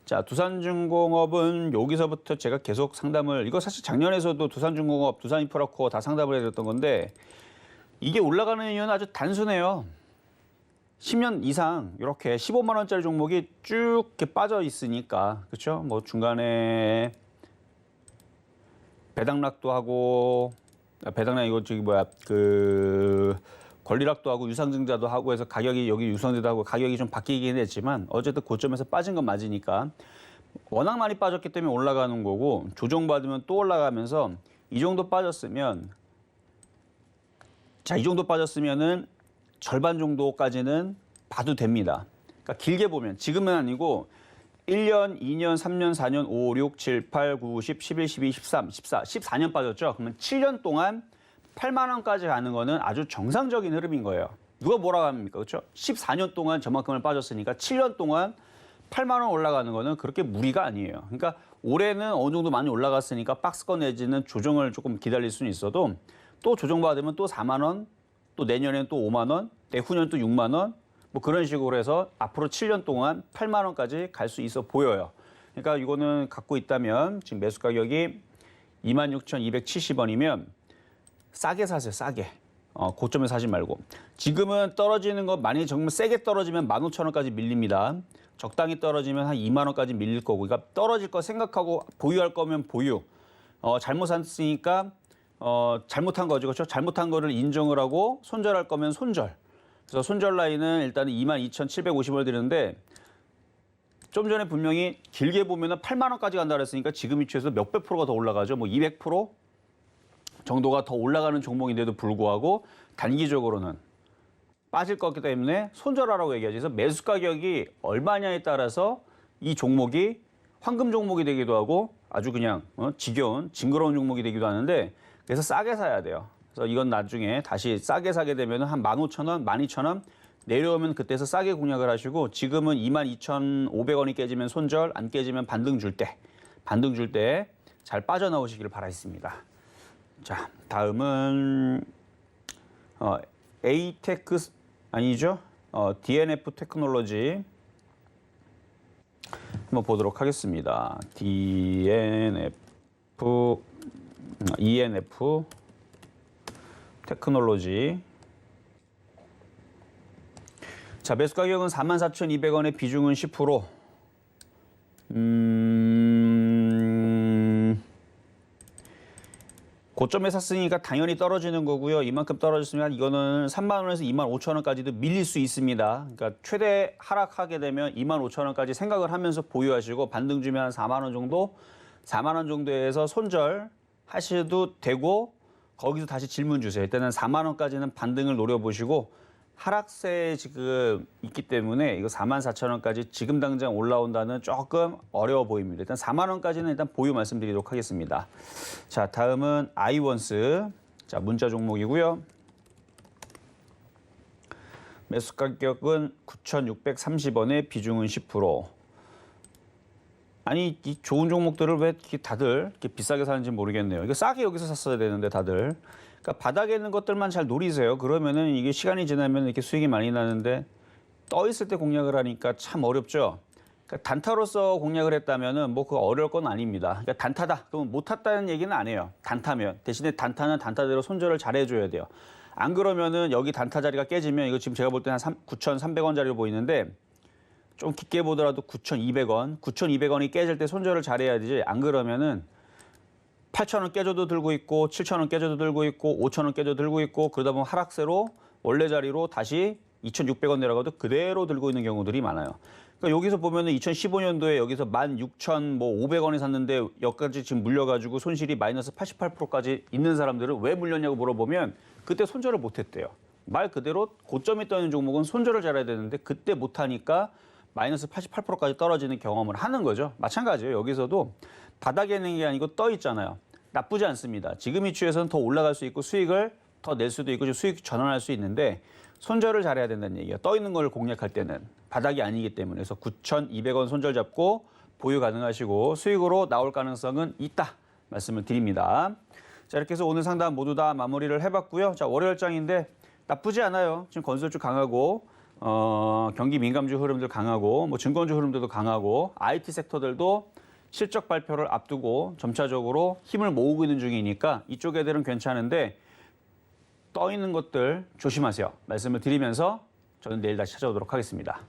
자, 두산중공업은 여기서부터 제가 계속 상담을, 이거 사실 작년에서도 두산중공업, 두산인프라코어 다 상담을 해드렸던 건데 이게 올라가는 이유는 아주 단순해요. 10년 이상 이렇게 15만 원짜리 종목이 쭉 이렇게 빠져 있으니까, 그렇죠? 뭐 중간에 배당락도 하고, 배당락 이거 저기 뭐야 그 권리락도 하고 유상증자도 하고 해서 가격이 여기 유상증자도 하고 가격이 좀 바뀌긴 했지만 어쨌든 고점에서 빠진 건 맞으니까 워낙 많이 빠졌기 때문에 올라가는 거고, 조정받으면 또 올라가면서 이 정도 빠졌으면, 자, 이 정도 빠졌으면은 절반 정도까지는 봐도 됩니다. 그러니까 길게 보면 지금은 아니고 1년, 2년, 3년, 4년, 5, 6, 7, 8, 9, 10, 11, 12, 13, 14, 14년 빠졌죠. 그러면 7년 동안 8만 원까지 가는 거는 아주 정상적인 흐름인 거예요. 누가 뭐라고 합니까? 그렇죠? 14년 동안 저만큼을 빠졌으니까 7년 동안 8만 원 올라가는 거는 그렇게 무리가 아니에요. 그러니까 올해는 어느 정도 많이 올라갔으니까 박스권 내지는 조정을 조금 기다릴 수는 있어도 또 조정받으면 또 4만 원, 또 내년에는 또 5만 원, 내후년 또 6만 원, 뭐 그런 식으로 해서 앞으로 7년 동안 8만 원까지 갈 수 있어 보여요. 그러니까 이거는 갖고 있다면 지금 매수 가격이 26,270원이면 싸게 사세요, 싸게. 고점에 사지 말고. 지금은 떨어지는 거 많이 정말 세게 떨어지면 15,000원까지 밀립니다. 적당히 떨어지면 한 2만 원까지 밀릴 거고. 그러니까 떨어질 거 생각하고 보유할 거면 보유. 잘못 샀으니까 잘못한 거죠. 그렇죠? 잘못한 거를 인정을 하고 손절할 거면 손절. 그래서 손절 라인은 일단은 22,750원을 드리는데 좀 전에 분명히 길게 보면은 8만 원까지 간다 그랬으니까 지금 위치에서 몇백 프로가 더 올라가죠. 뭐 200% 정도가 더 올라가는 종목인데도 불구하고 단기적으로는 빠질 거기 때문에 손절하라고 얘기하죠. 그래서 매수 가격이 얼마냐에 따라서 이 종목이 황금 종목이 되기도 하고 아주 그냥 지겨운 징그러운 종목이 되기도 하는데, 그래서 싸게 사야 돼요. 그래서 이건 나중에 다시 싸게 사게 되면 한 15,000원, 12,000원 내려오면 그때서 싸게 공략을 하시고, 지금은 22,500원이 깨지면 손절, 안 깨지면 반등 줄 때 잘 빠져나오시기를 바라겠습니다. 자, 다음은 에이테크 아니죠? DNF 테크놀로지 한번 보도록 하겠습니다. ENF 테크놀로지. 자, 매수 가격은 44,200원에 비중은 10%. 고점에 샀으니까 당연히 떨어지는 거고요. 이만큼 떨어졌으면 이거는 3만 원에서 2만 5천 원까지도 밀릴 수 있습니다. 그러니까 최대 하락하게 되면 2만 5천 원까지 생각을 하면서 보유하시고, 반등 주면 한 4만 원 정도, 4만 원 정도에서 손절 하셔도 되고, 거기서 다시 질문 주세요. 일단은 4만 원까지는 반등을 노려보시고, 하락세에 지금 있기 때문에 이거 44,000원까지 지금 당장 올라온다는 조금 어려워 보입니다. 일단 4만 원까지는 일단 보유 말씀드리도록 하겠습니다. 자, 다음은 아이원스. 자, 문자 종목이고요. 매수 가격은 9,630원에 비중은 10%. 아니, 이 좋은 종목들을 왜 이렇게 다들 이렇게 비싸게 사는지 모르겠네요. 이거 싸게 여기서 샀어야 되는데 다들. 그러니까 바닥에 있는 것들만 잘 노리세요. 그러면은 이게 시간이 지나면 이렇게 수익이 많이 나는데 떠 있을 때 공략을 하니까 참 어렵죠. 그러니까 단타로서 공략을 했다면은 뭐 그거 어려울 건 아닙니다. 그러니까 단타다. 그러면 못 탔다는 얘기는 안 해요. 단타면. 대신에 단타는 단타대로 손절을 잘 해줘야 돼요. 안 그러면은 여기 단타 자리가 깨지면 이거 지금 제가 볼 때는 한 9,300원짜리로 보이는데 좀 깊게 보더라도 9,200원. 9,200원이 깨질 때 손절을 잘해야 되지. 안 그러면은 8,000원 깨져도 들고 있고, 7,000원 깨져도 들고 있고, 5,000원 깨져도 들고 있고, 그러다 보면 하락세로 원래 자리로 다시 2,600원 내려가도 그대로 들고 있는 경우들이 많아요. 그러니까 여기서 보면은 2015년도에 여기서 16,500원에 샀는데 여기까지 지금 물려가지고 손실이 마이너스 88%까지 있는 사람들은 왜 물렸냐고 물어보면 그때 손절을 못했대요. 말 그대로 고점이 떠 있는 종목은 손절을 잘해야 되는데 그때 못하니까 마이너스 88%까지 떨어지는 경험을 하는 거죠. 마찬가지예요. 여기서도 바닥에 있는 게 아니고 떠 있잖아요. 나쁘지 않습니다. 지금 이 추에서는 더 올라갈 수 있고 수익을 더 낼 수도 있고 수익 전환할 수 있는데 손절을 잘해야 된다는 얘기예요. 떠 있는 걸 공략할 때는 바닥이 아니기 때문에. 그래서 9,200원 손절 잡고 보유 가능하시고 수익으로 나올 가능성은 있다 말씀을 드립니다. 자, 이렇게 해서 오늘 상담 모두 다 마무리를 해봤고요. 자, 월요일장인데 나쁘지 않아요. 지금 건설주 강하고 경기 민감주 흐름들 강하고 뭐 증권주 흐름들도 강하고 IT 섹터들도 실적 발표를 앞두고 점차적으로 힘을 모으고 있는 중이니까 이쪽 애들은 괜찮은데 떠 있는 것들 조심하세요. 말씀을 드리면서 저는 내일 다시 찾아오도록 하겠습니다.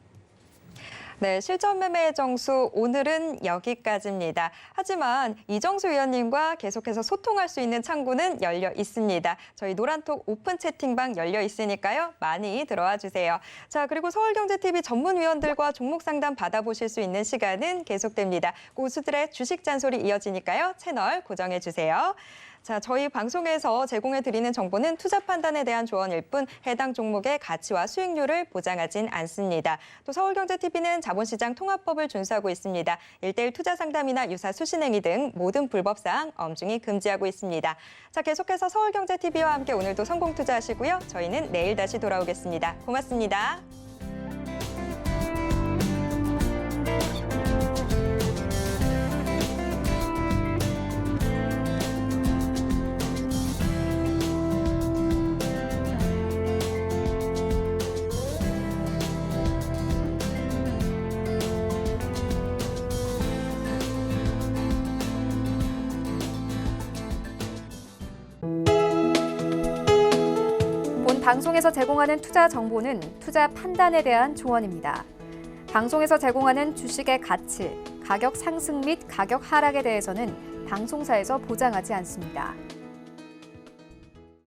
네, 실전 매매의 정수 오늘은 여기까지입니다. 하지만 이정수 위원님과 계속해서 소통할 수 있는 창구는 열려 있습니다. 저희 노란톡 오픈 채팅방 열려 있으니까요. 많이 들어와 주세요. 자, 그리고 서울경제TV 전문위원들과 종목 상담 받아보실 수 있는 시간은 계속됩니다. 고수들의 주식 잔소리 이어지니까요. 채널 고정해 주세요. 자, 저희 방송에서 제공해드리는 정보는 투자 판단에 대한 조언일 뿐 해당 종목의 가치와 수익률을 보장하진 않습니다. 또 서울경제TV는 자본시장 통합법을 준수하고 있습니다. 1:1 투자 상담이나 유사 수신행위 등 모든 불법사항 엄중히 금지하고 있습니다. 자, 계속해서 서울경제TV와 함께 오늘도 성공 투자하시고요. 저희는 내일 다시 돌아오겠습니다. 고맙습니다. 방송에서 제공하는 투자 정보는 투자 판단에 대한 조언입니다. 방송에서 제공하는 주식의 가치, 가격 상승 및 가격 하락에 대해서는 방송사에서 보장하지 않습니다.